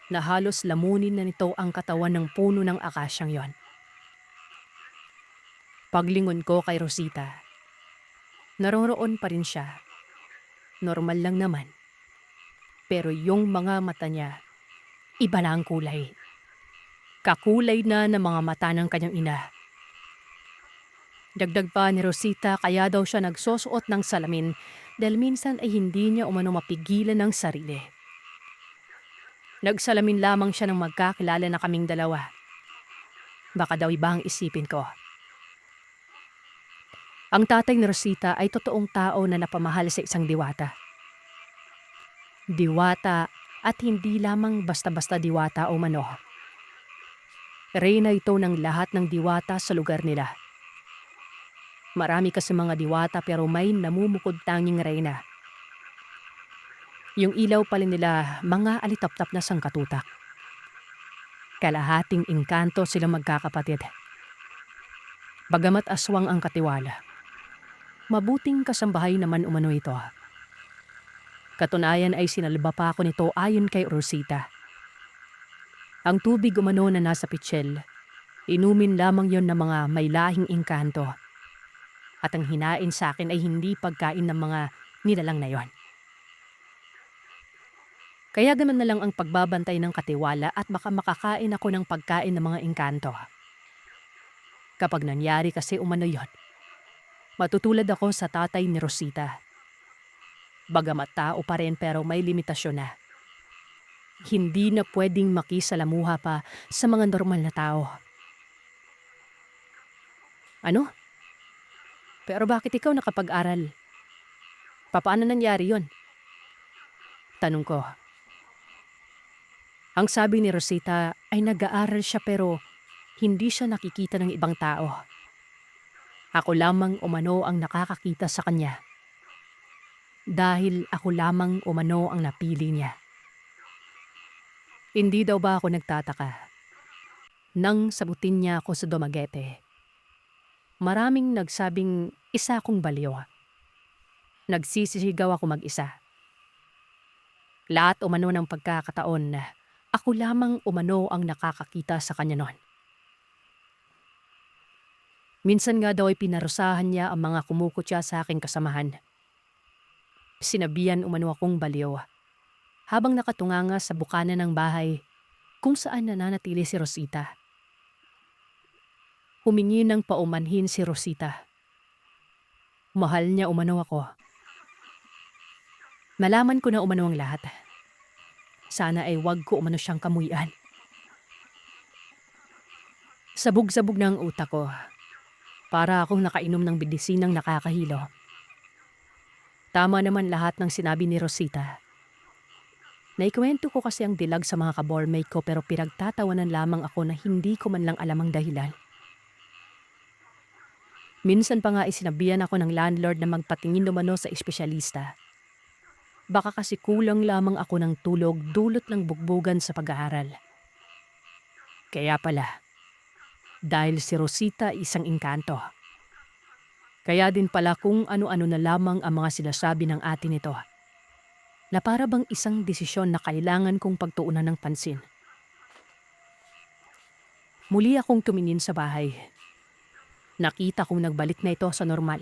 na halos lamunin na nito ang katawan ng puno ng akasyang yon. Paglingon ko kay Rosita, naroroon pa rin siya. Normal lang naman. Pero yung mga mata niya, iba na ang kulay. Kakulay na ng mga mata ng kanyang ina. Dagdag pa ni Rosita kaya daw siya nagsusuot ng salamin dahil minsan ay hindi niya umano mapigilan ng sarili. Nagsalamin lamang siya nang magkakilala na kaming dalawa. Baka daw iba ang isipin ko. Ang tatay ni Rosita ay totoong tao na napamahal sa isang diwata. Diwata at hindi lamang basta-basta diwata o mano. Reyna ito ng lahat ng diwata sa lugar nila. Marami kasi mga diwata pero may namumukod tanging reyna. Yung ilaw pala nila mga alitap-tap na sangkatutak. Kalahating engkanto silang magkakapatid. Bagamat aswang ang katiwala, mabuting kasambahay naman umano ito. Katunayan ay sinalba pa ako nito ayon kay Rosita. Ang tubig umano na nasa pitsil, inumin lamang yon ng mga may lahing engkanto. At ang hinain sa akin ay hindi pagkain ng mga nilalang na yon. Kaya ganun na lang ang pagbabantay ng katiwala at baka makakain ako ng pagkain ng mga engkanto. Kapag nangyari kasi umano yon, matutulad ako sa tatay ni Rosita. Bagamat tao pa rin pero may limitasyon na. Hindi na pwedeng makisalamuha pa sa mga normal na tao. Ano? Pero bakit ikaw nakapag-aral? Paano nangyari yon? Tanong ko. Ang sabi ni Rosita ay nag-aaral siya pero hindi siya nakikita ng ibang tao. Ako lamang umano ang nakakakita sa kanya. Dahil ako lamang umano ang napili niya. Hindi daw ba ako nagtataka? Nang sabutin niya ako sa Dumaguete, maraming nagsabing isa akong baliw. Nagsisisigaw ako mag-isa. Lahat umano ng pagkakataon na ako lamang umano ang nakakakita sa kanya noon. Minsan nga daw ay pinarusahan niya ang mga kumukutya sa aking kasamahan. Sinabihan umano akong baliw habang nakatunganga sa bukana ng bahay kung saan nananatili si Rosita. Humingi ng paumanhin si Rosita. Mahal niya umano ako. Malaman ko na umano ang lahat. Sana ay wag ko umano siyang kamuyan. Sabog-sabog na ang utak ko. Para akong nakainom ng medisinang nakakahilo. Tama naman lahat ng sinabi ni Rosita. Naikwento ko kasi ang dilag sa mga kabormate ko pero pinagtatawanan lamang ako na hindi ko man lang alam ang dahilan. Minsan pa nga isinabihan ako ng landlord na magpatingin umano sa espesyalista. Baka kasi kulang lamang ako ng tulog dulot ng bugbugan sa pag-aaral. Kaya pala, dahil si Rosita isang engkanto. Kaya din pala kung ano-ano na lamang ang mga sinasabi ng ate nito. Na para bang isang desisyon na kailangan kong pagtuunan ng pansin. Muli akong tumingin sa bahay. Nakita kong nagbalik na ito sa normal.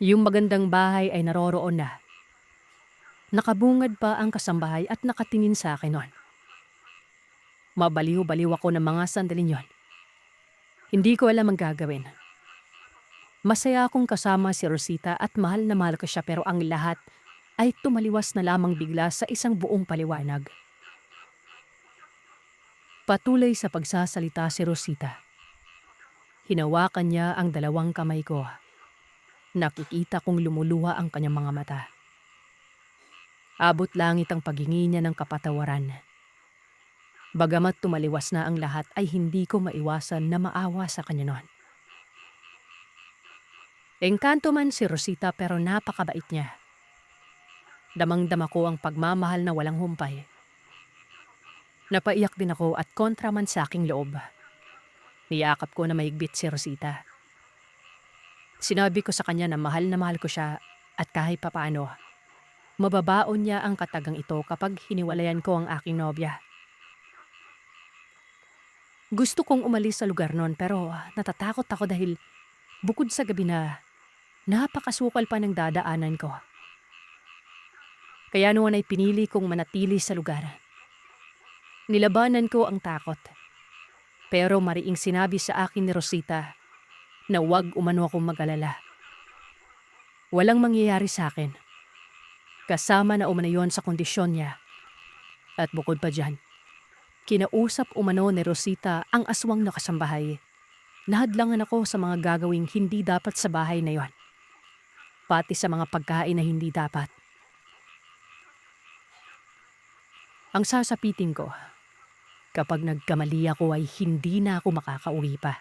Yung magandang bahay ay naroroon na. Nakabungad pa ang kasambahay at nakatingin sa akin noon. Mabaliw-baliw ako ng mga sandaling yon. Hindi ko alam ang gagawin. Masaya akong kasama si Rosita at mahal na mahal ko siya, pero ang lahat ay tumaliwas na lamang bigla sa isang buong paliwanag. Patuloy sa pagsasalita si Rosita. Hinawakan niya ang dalawang kamay ko. Nakikita kong lumuluha ang kanyang mga mata. Abot langit ang paghingi niya ng kapatawaran. Bagamat tumaliwas na ang lahat, ay hindi ko maiwasan na maawa sa kanya noon. Engkanto man si Rosita, pero napakabait niya. Damang-dama ko ang pagmamahal na walang humpay. Napaiyak din ako at kontra man sa aking loob. Niyakap ko na mahigpit si Rosita. Sinabi ko sa kanya na mahal ko siya at kahit papaano, mababaon niya ang katagang ito kapag hiniwalayan ko ang aking nobya. Gusto kong umalis sa lugar noon, pero natatakot ako dahil bukod sa gabi na napakasukal pa ng dadaanan ko. Kaya noon ay pinili kong manatili sa lugar. Nilabanan ko ang takot. Pero mariing sinabi sa akin ni Rosita na huwag umano akong mag-alala. Walang mangyayari sa akin. Kasama na umano yon sa kondisyon niya. At bukod pa dyan, kinausap umano ni Rosita ang aswang na kasambahay. Nahadlangan ako sa mga gagawing hindi dapat sa bahay na yon. Pati sa mga pagkain na hindi dapat. Ang sasapitin ko, kapag nagkamali ako ay hindi na ako makakauwi pa.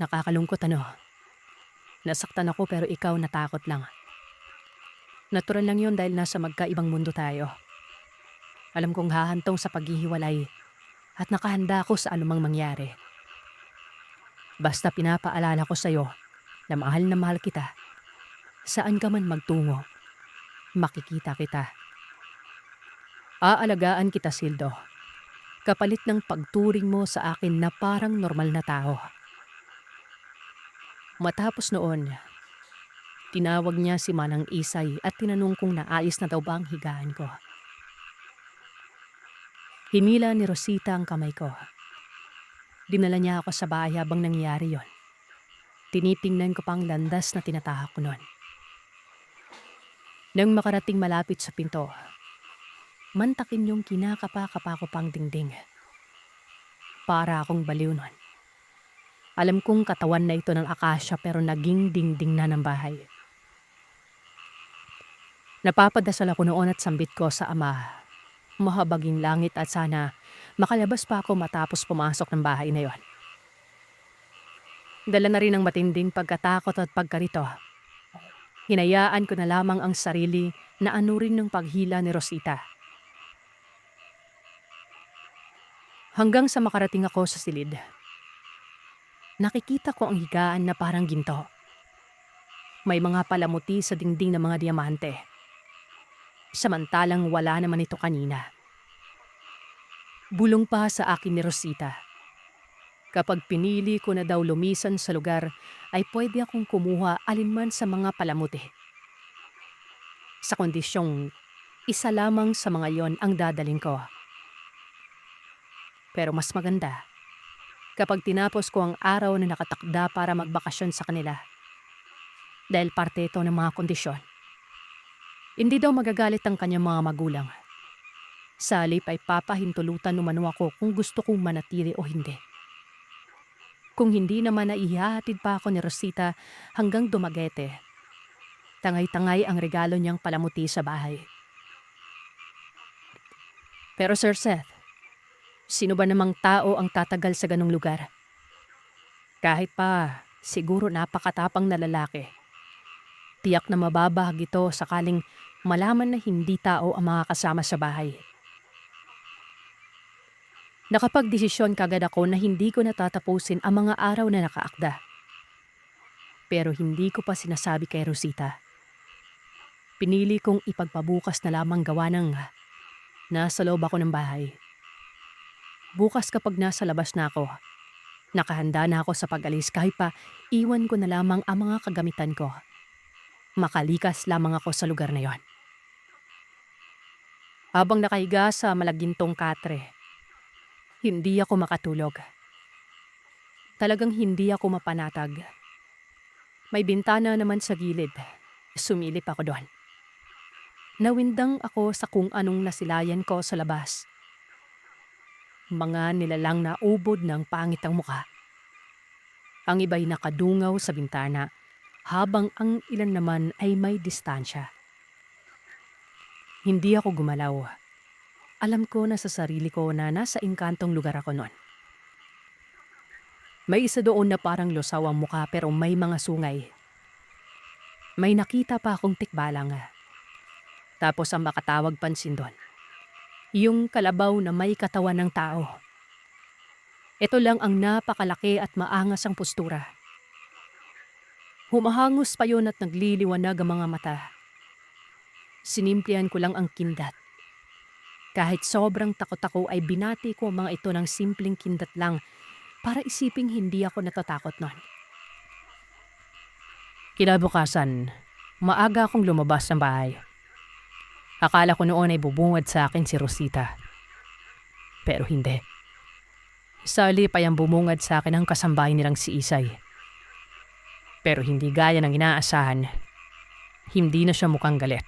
Nakakalungkot ano. Nasaktan ako pero ikaw natakot lang. Natural lang yun dahil nasa magkaibang mundo tayo. Alam kong hahantong sa paghihiwalay at nakahanda ako sa anumang mangyari. Basta pinapaalala ko sa'yo na mahal kita. Saan ka man magtungo, makikita kita. Aalagaan kita, Sildo. Kapalit ng pagturing mo sa akin na parang normal na tao. Matapos noon, tinawag niya si Manang Isay at tinanong kung naayos na daw ba ang higaan ko. Hinila ni Rosita ang kamay ko. Dinala niya ako sa bahay habang nangyari yon. Tinitingnan ko pang landas na tinatahak ko noon. Nang makarating malapit sa pinto, mantakin yung kinakapa-kapa ko pang dingding. Para akong baliw nun. Alam kong katawan na ito ng akasya pero naging dingding na ng bahay. Napapadasal ako noon at sambit ko sa Ama, mahabaging langit, at sana makalabas pa ako matapos pumasok ng bahay na yon. Dala na rin ang matinding pagkatakot at pagkarito. Hinayaan ko na lamang ang sarili na anurin ng paghila ni Rosita. Hanggang sa makarating ako sa silid. Nakikita ko ang higaan na parang ginto. May mga palamuti sa dingding ng mga diamante. Samantalang wala naman ito kanina. Bulong pa sa akin ni Rosita. Kapag pinili ko na daw lumisan sa lugar, ay pwede akong kumuha alinman sa mga palamuti. Sa kondisyong isa lamang sa mga yon ang dadaling ko. Pero mas maganda, kapag tinapos ko ang araw na nakatakda para magbakasyon sa kanila. Dahil parte ito ng mga kondisyon. Hindi daw magagalit ang kanyang mga magulang. Sa halip ay papahintulutan umano ako kung gusto kong manatili o hindi. Kung hindi naman na ihahatid pa ako ni Rosita hanggang Dumaguete. Tangay-tangay ang regalo niyang palamuti sa bahay. Pero Sir Seth, sino ba namang tao ang tatagal sa ganong lugar? Kahit pa, siguro napakatapang na lalaki. Tiyak na mababahag ito sakaling malaman na hindi tao ang mga kasama sa bahay. Nakapagdesisyon kagad ako na hindi ko natatapusin ang mga araw na nakaakda. Pero hindi ko pa sinasabi kay Rosita. Pinili kong ipagpabukas na lamang gawa ng nasa loob ako ng bahay. Bukas kapag nasa labas na ako, nakahanda na ako sa pag-alis kahit pa iwan ko na lamang ang mga kagamitan ko. Makalikas lamang ako sa lugar na yon. Habang nakahiga sa malagintong katre, hindi ako makatulog. Talagang hindi ako mapanatag. May bintana naman sa gilid. Sumilip ako doon. Nawindang ako sa kung anong nasilayan ko sa labas. Mga nilalang na ubod ng pangit ang muka. Ang iba'y nakadungaw sa bintana habang ang ilan naman ay may distansya. Hindi ako gumalaw. Alam ko na sa sarili ko na nasa engkantong lugar ako noon. May isa doon na parang lusaw ang muka pero may mga sungay. May nakita pa akong tikbalang. Tapos ang makatawag pansin doon, yung kalabaw na may katawan ng tao. Ito lang ang napakalaki at maangas ang postura. Humahangos pa yun at nagliliwanag ang mga mata. Sinimplihan ko lang ang kindat. Kahit sobrang takot ako ay binati ko ang mga ito ng simpleng kindat lang para isiping hindi ako natatakot nun. Kinabukasan, maaga akong lumabas ng bahay. Akala ko noon ay bubungad sa akin si Rosita. Pero hindi. Sa halip ay ang bumungad sa akin ang kasambahay nilang si Isay. Pero hindi gaya ng inaasahan. Hindi na siya mukhang galit.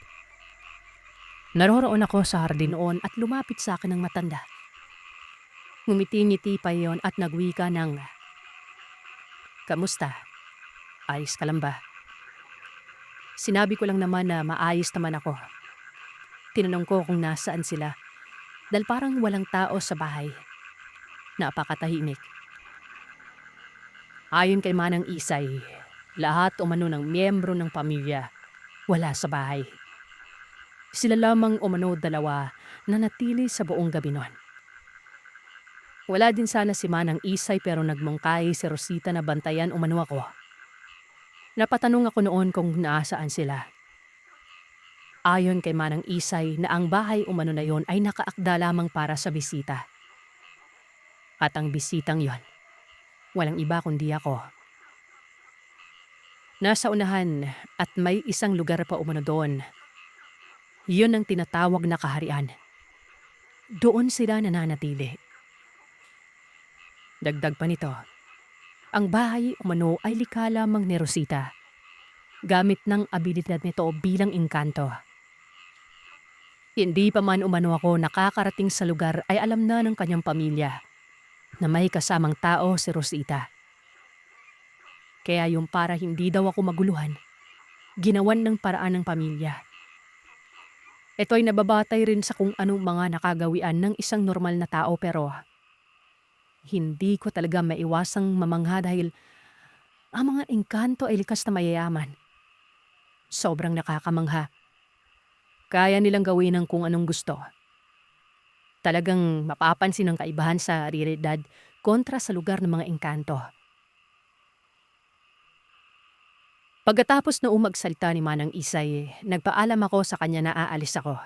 Naroroon ako sa hardin noon at lumapit sa akin ng matanda. Ngumiti-ngiti pa yon at nagwika ng, "Kamusta? Ayos ka lang ba?" Sinabi ko lang naman na maayos naman ako. Tinanong ko kung nasaan sila dahil parang walang tao sa bahay. Napakatahimik. Ayon kay Manang Isay, lahat umano ng miyembro ng pamilya wala sa bahay. Sila lamang umano dalawa na natili sa buong gabi noon. Wala din sana si Manang Isay pero nagmungkahi si Rosita na bantayan umano ako. Napatanong ako noon kung naasaan sila. Ayon kay Manang Isay na ang bahay umano na yon ay nakaakda lamang para sa bisita. At ang bisitang yon, walang iba kundi ako. Nasa unahan at may isang lugar pa umano doon. Yun ang tinatawag na kaharian. Doon sila nananatili. Dagdag pa nito, ang bahay umano ay likha lamang ni Rosita. Gamit ng abilidad nito bilang engkanto. Hindi pa man umano ako nakakarating sa lugar ay alam na ng kanyang pamilya na may kasamang tao si Rosita. Kaya yung para hindi daw ako maguluhan, ginawan ng paraan ng pamilya. Ito ay nababatay rin sa kung anong mga nakagawian ng isang normal na tao pero hindi ko talaga maiwasang mamangha dahil ang mga engkanto ay likas na mayayaman. Sobrang nakakamangha. Kaya nilang gawin ng kung anong gusto. Talagang mapapansin ang kaibahan sa realidad kontra sa lugar ng mga engkanto. Pagkatapos na umagsalita ni Manang Isay, nagpaalam ako sa kanya na aalis ako.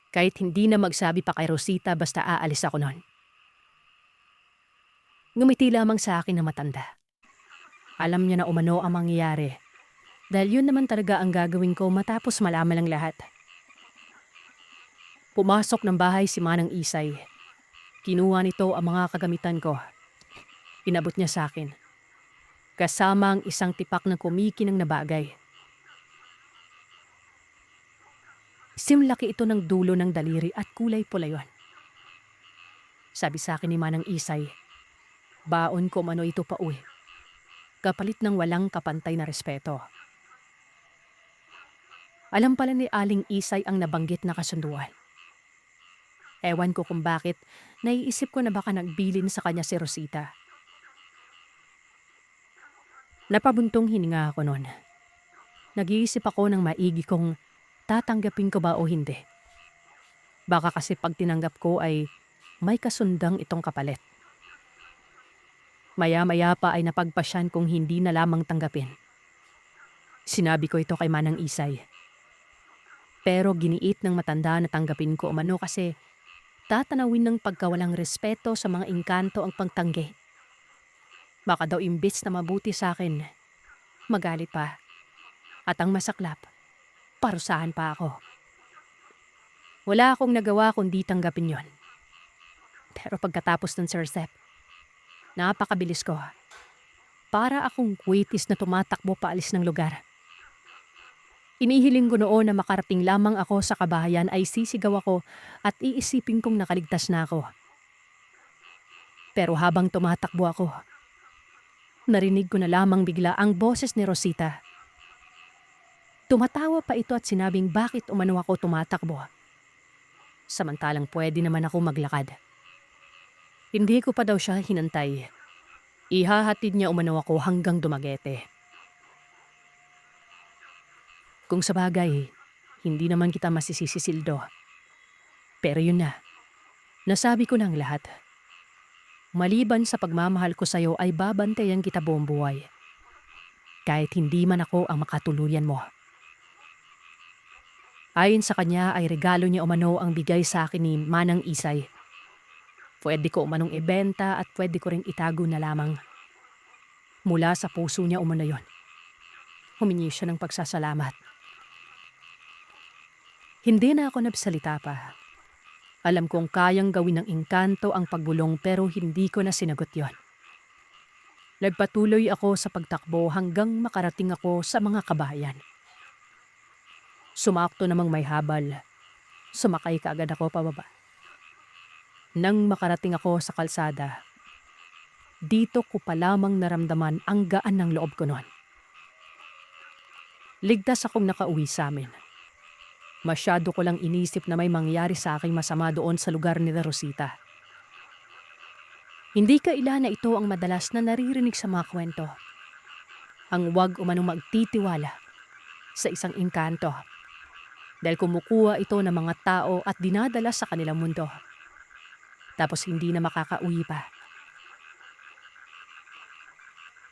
Kahit hindi na magsabi pa kay Rosita basta aalis ako noon. Ngumiti lamang sa akin na matanda. Alam niya na umano ang mangyayari. Dahil yun naman talaga ang gagawin ko matapos malaman ang lahat. Pumasok ng bahay si Manang Isay. Kinuha nito ang mga kagamitan ko. Inabot niya sa akin. Kasama ang isang tipak ng kumikinang na bagay. Simlaki ito ng dulo ng daliri at kulay pula yun. Sabi sa akin ni Manang Isay, baon ko mano ito pa uwi. Kapalit ng walang kapantay na respeto. Alam pala ni Aling Isay ang nabanggit na kasunduan. Ewan ko kung bakit, naiisip ko na baka nagbilin sa kanya si Rosita. Napabuntong hininga ako noon. Nag-iisip ako ng maigi kung tatanggapin ko ba o hindi. Baka kasi pag tinanggap ko ay may kasundang itong kapalit. Maya-maya pa ay napagpasyan kung hindi na lamang tanggapin. Sinabi ko ito kay Manang Isay. Pero giniit ng matanda na tanggapin ko umano kasi tatanawin ng pagkawalang respeto sa mga engkanto ang pagtanggi. Baka daw imbis na mabuti sa akin, magalit pa. At ang masaklap, parusahan pa ako. Wala akong nagawa kundi tanggapin yon. Pero pagkatapos ng Sir Sep, napakabilis ko. Para akong kwitis na tumatakbo paalis ng lugar. Inihiling ko noon na makarating lamang ako sa kabahayan ay sisigaw ako at iisipin kong nakaligtas na ako. Pero habang tumatakbo ako, narinig ko na lamang bigla ang boses ni Rosita. Tumatawa pa ito at sinabing bakit umano ako tumatakbo. Samantalang pwede naman ako maglakad. Hindi ko pa daw siya hinantay. Ihahatid niya umano ako hanggang Dumaguete. Kung sa bagay, hindi naman kita masisisi, Sildo. Pero yun na, nasabi ko na ang lahat. Maliban sa pagmamahal ko sa'yo ay babantayan kita buong buhay. Kahit hindi man ako ang makatuluyan mo. Ayon sa kanya ay regalo niya umano ang bigay sa akin ni Manang Isay. Pwede ko umanong ibenta at pwede ko ring itago na lamang. Mula sa puso niya umano yon. Humingi siya ng pagsasalamat. Hindi na ako nagsalita pa. Alam kong kayang gawin ng engkanto ang pagbulong pero hindi ko na sinagot yon. Nagpatuloy ako sa pagtakbo hanggang makarating ako sa mga kabahayan. Sumakto namang may habal. Sumakay kaagad ako pababa. Nang makarating ako sa kalsada, dito ko pa lamang naramdaman ang gaan ng loob ko noon. Ligtas akong nakauwi sa amin. Masyado ko lang inisip na may mangyari sa aking masama doon sa lugar ni Rosita. Hindi kailan na ito ang madalas na naririnig sa mga kwento. Ang wag umanong magtitiwala sa isang engkanto. Dahil kumukuha ito ng mga tao at dinadala sa kanilang mundo. Tapos hindi na makakauwi pa.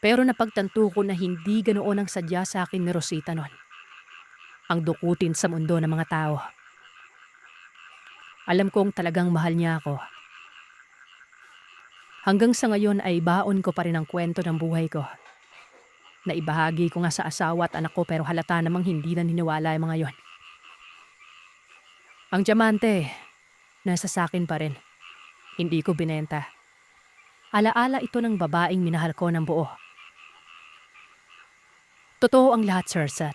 Pero napagtanto ko na hindi ganoon ang sadya sa akin ni Rosita noon. Ang dukutin sa mundo ng mga tao. Alam kong talagang mahal niya ako. Hanggang sa ngayon ay baon ko pa rin ang kwento ng buhay ko. Naibahagi ko nga sa asawa at anak ko pero halata namang hindi na niniwala ang mga yon. Ang diamante, nasa sakin pa rin. Hindi ko binenta. Alaala ito ng babaeng minahal ko ng buo. Totoo ang lahat, Sir Seth.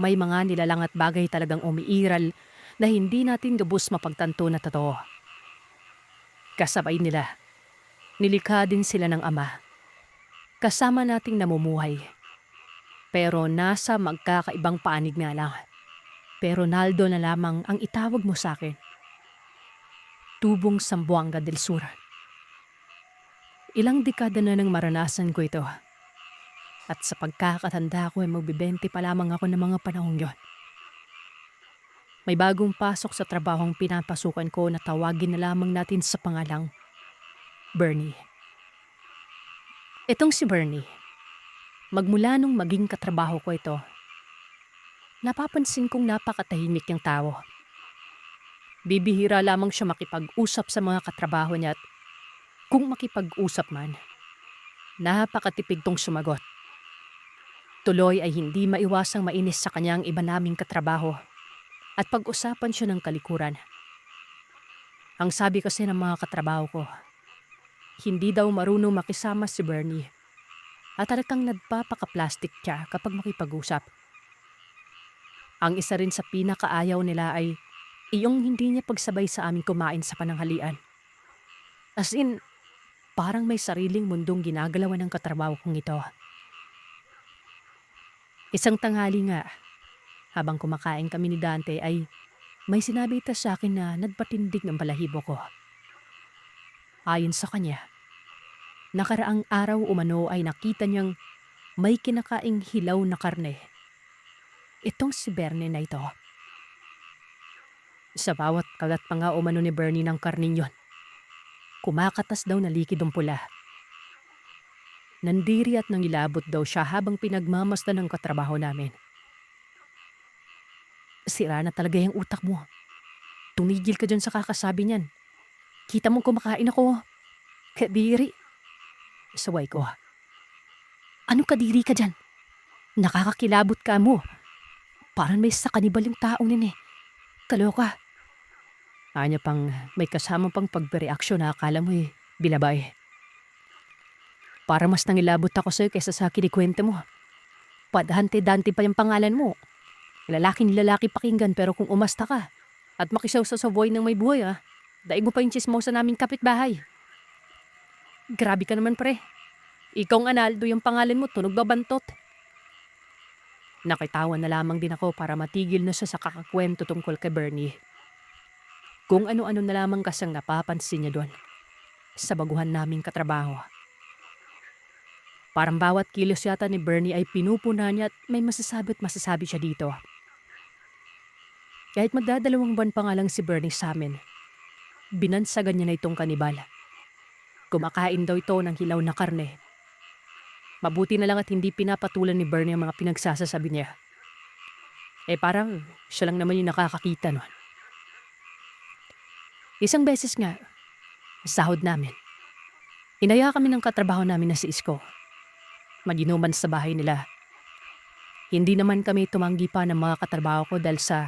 May mga nilalang at bagay talagang umiiral na hindi natin lubos mapagtanto na totoo. Kasabay nila, nilikha din sila ng Ama. Kasama nating namumuhay. Pero nasa magkakaibang panig nga lang. Pero Naldo na lamang ang itawag mo sa akin. Tubong Zamboanga del Sur. Ilang dekada na nang maranasan ko ito. At sa pagkakatanda ko ay magbibente pa lamang ako ng mga panahong yon. May bagong pasok sa trabahong pinapasukan ko na tawagin na lamang natin sa pangalang Bernie. Itong si Bernie, magmula nung maging katrabaho ko ito, napapansin kong napakatahimik niyang tao. Bibihira lamang siya makipag-usap sa mga katrabaho niya at kung makipag-usap man, napakatipid tong sumagot. Tuloy ay hindi maiwasang mainis sa kanyang iba naming katrabaho at pag-usapan siya ng kalikuran. Ang sabi kasi ng mga katrabaho ko, hindi daw marunong makisama si Bernie at talagang nagpapaka-plastic siya kapag makipag-usap. Ang isa rin sa pinakaayaw nila ay iyong hindi niya pagsabay sa amin kumain sa pananghalian. As in, parang may sariling mundong ginagalawan ng katrabaho kong ito. Isang tanghali nga, habang kumakain kami ni Dante ay may sinabi ito sa akin na nagpatindig ng balahibo ko. Ayon sa kanya, nakaraang araw umano ay nakita niyang may kinakaing hilaw na karne. Itong si Bernie na ito. Sa bawat kagat pa nga umano ni Bernie ng karning yon, kumakatas daw na likidong pula. Nandiri at nangilabot daw siya habang pinagmamasdan ng katrabaho namin. Sira na talaga yung utak mo. Tumigil ka dyan sa kakasabi niyan. Kita mong kumakain ako. Kadiri. Saway ko. Ano kadiri ka dyan? Nakakakilabot ka mo. Parang may sa kanibal yung taong yun eh. Kaloka. Anya pang may kasama pang pagbereaksyon na akala mo eh, bilabay. Para mas nangilabot ako sa'yo kaysa sa kinikwento mo. Padhante-dante pa yung pangalan mo. Lalaking lalaki pakinggan pero kung umasta ka at makisawsa sa buhay ng may buhay daig mo pa yung chismosa naming kapitbahay. Grabe ka naman pre. Ikaw ang Analdo yung pangalan mo, tunog babantot. Nakitawan na lamang din ako para matigil na siya sa kakakwento tungkol kay Bernie. Kung ano-ano na lamang kasang napapansin niya doon sa baguhan naming katrabaho. Parang bawat kilos yata ni Bernie ay pinupuna niya at may masasabi siya dito. Kahit magdadalawang buwan pa nga lang si Bernie sa amin, binansagan niya na itong kanibal. Kumakain daw ito ng hilaw na karne. Mabuti na lang at hindi pinapatulan ni Bernie ang mga pinagsasasabi niya. Parang siya lang naman yung nakakakita nun. Isang beses nga, sahod namin. Inaya kami ng katrabaho namin na si Isko. Maginuman sa bahay nila. Hindi naman kami tumanggi pa ng mga katrabaho ko dahil sa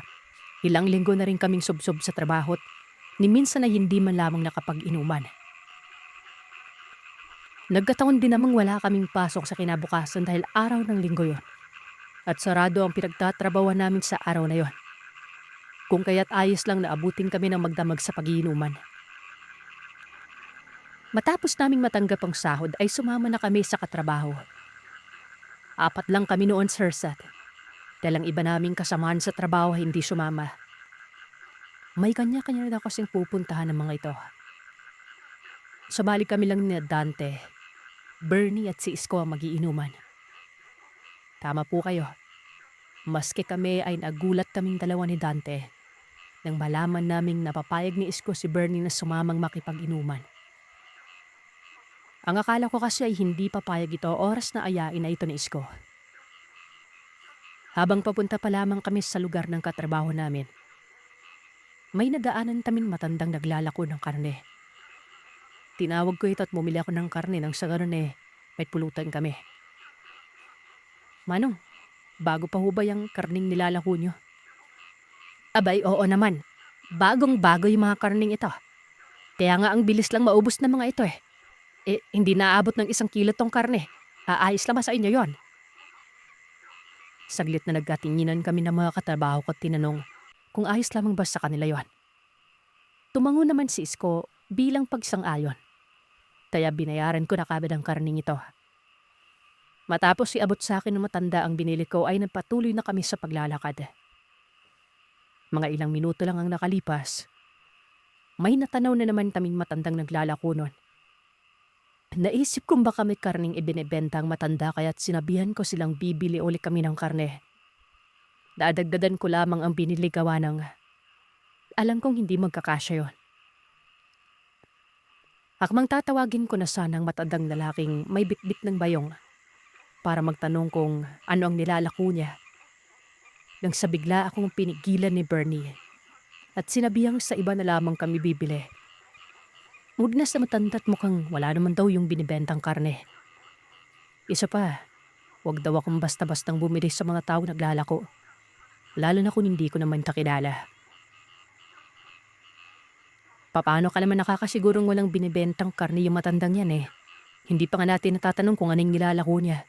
ilang linggo na rin kaming subsob sa trabaho at ni minsan na hindi man lamang nakapag-inuman. Nagkataon din namang wala kaming pasok sa kinabukasan dahil araw ng linggo yon. At sarado ang pinagtatrabawan namin sa araw na yon. Kung kaya't ayos lang na abutin kami ng magdamag sa pag-iinuman. Matapos naming matanggap ang sahod ay sumama na kami sa katrabaho. 4 lang kami noon, Sir Seth. Dahil ang iba naming kasamahan sa trabaho hindi sumama. May kanya-kanya na kasing pupuntahan ng mga ito. Sumali kami lang ni Dante, Bernie at si Isko ang magiinuman. Tama po kayo. Maski kami ay nagulat kaming dalawa ni Dante nang malaman naming napapayag ni Isko si Bernie na sumamang makipag-inuman. Ang akala ko kasi ay hindi papayag ito oras na ayain na ito ni Isko. Habang papunta pa lamang kami sa lugar ng katrabaho namin, may nadaanan kaming matandang naglalako ng karne. Tinawag ko ito at bumili ako ng karne nang sa ganun may pulutan kami. Manong, bago pa ho ba yung karning nilalako nyo? Abay, oo naman. Bagong-bago yung mga karning ito. Kaya nga ang bilis lang maubos ng mga ito hindi naabot ng 1 kilo tong karne. Aayos lang ba sa inyo yon? Saglit na nagkatinginan kami ng mga katrabaho ko at tinanong kung ayos lamang ba sa kanila yon. Tumango naman si Isko bilang pagsang-ayon. Kaya binayaran ko na kaagad ang karning ito. Matapos iabot sa akin ng matanda ang binili ko ay nagpatuloy na kami sa paglalakad. Mga ilang minuto lang ang nakalipas. May natanaw na naman kaming matandang naglalako nun. Naisip kong baka may karning ibinebenta ang matanda kaya't sinabihan ko silang bibili ulit kami ng karne. Dadagdagan ko lamang ang binili gawa ng alam kong hindi magkakasya yon. Akmang tatawagin ko na sana ang matandang lalaking may bitbit ng bayong para magtanong kung ano ang nilalako niya. Nang sa bigla akong pinigilan ni Bernie at sinabihang sa iba na lamang kami bibili. Mugnas na matanda't mukhang wala naman daw yung binibentang karne. Isa pa, wag daw akong basta-bastang bumili sa mga tao naglalako. Lalo na kung hindi ko naman kakilala. Paano ka naman nakakasigurong walang binibentang karne yung matandang yan Hindi pa nga natin natatanong kung anong nilalako niya.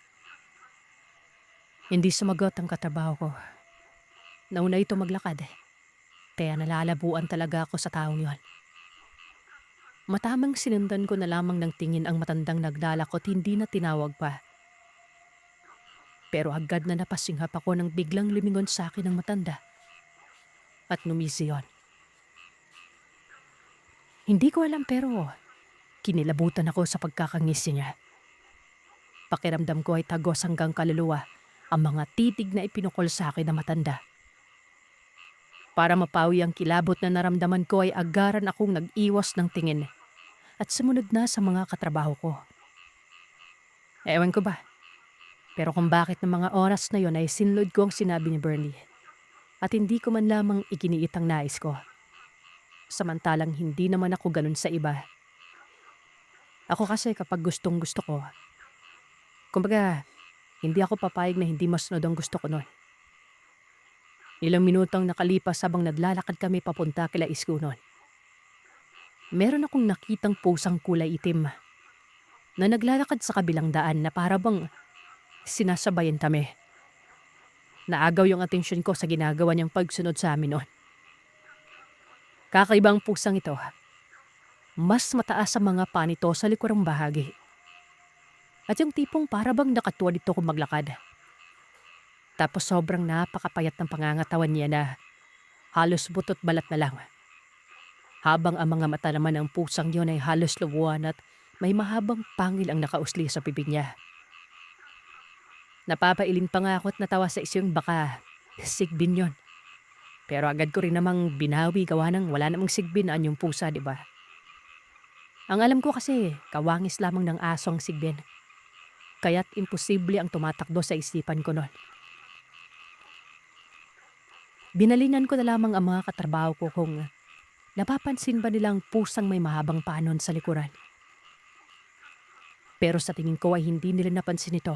Hindi sumagot ang katrabaho ko. Nauna ito maglakad Kaya nalalabuan talaga ako sa taong yon. Matamang sinundan ko na lamang ng tingin ang matandang naglalako at hindi na tinawag pa. Pero agad na napasinghap ako nang biglang lumingon sa akin ang matanda. At numisi yon. Hindi ko alam pero kinilabutan ako sa pagkakangisi niya. Pakiramdam ko ay tagos hanggang kaluluwa ang mga titig na ipinukol sa akin na matanda. Para mapawi ang kilabot na naramdaman ko ay agaran akong nag-iwas ng tingin at sumunod na sa mga katrabaho ko. Ewan ko ba, pero kung bakit ng mga oras na yon ay sinlod ko ang sinabi ni Bernie at hindi ko man lamang iginiit ang nais ko. Samantalang hindi naman ako ganun sa iba. Ako kasi kapag gustong gusto ko, kumbaga Hindi ako papayag na hindi masunod ang gusto ko nun. Ilang minutong nakalipas habang naglalakad kami papunta kila Isko nun. Meron akong nakitang pusang kulay itim na naglalakad sa kabilang daan na para bang sinasabayan kami. Naagaw yung atensyon ko sa ginagawa niyang pagsunod sa amin noon. Kakaibang pusang ito. Mas mataas sa mga panito sa likurang bahagi. At yung tipong para bang nakatuwa dito kung maglakad. Tapos sobrang napakapayat ng pangangatawan niya na halos butot balat na lang. Habang ang mga mata naman ng pusang yun ay halos lubuan at may mahabang pangil ang nakausli sa bibig niya. Napapailin pa nga ako at natawa sa isyung baka sigbin yon. Pero agad ko rin namang binawi gawa ng wala namang sigbin na anyong pusa, di ba? Ang alam ko kasi, kawangis lamang ng aso ang sigbin. Kaya't imposible ang tumatakbo sa isipan ko noon. Binalingan ko na lamang ang mga katrabaho ko kung napapansin ba nilang pusang may mahabang panon sa likuran. Pero sa tingin ko ay hindi nila napansin ito.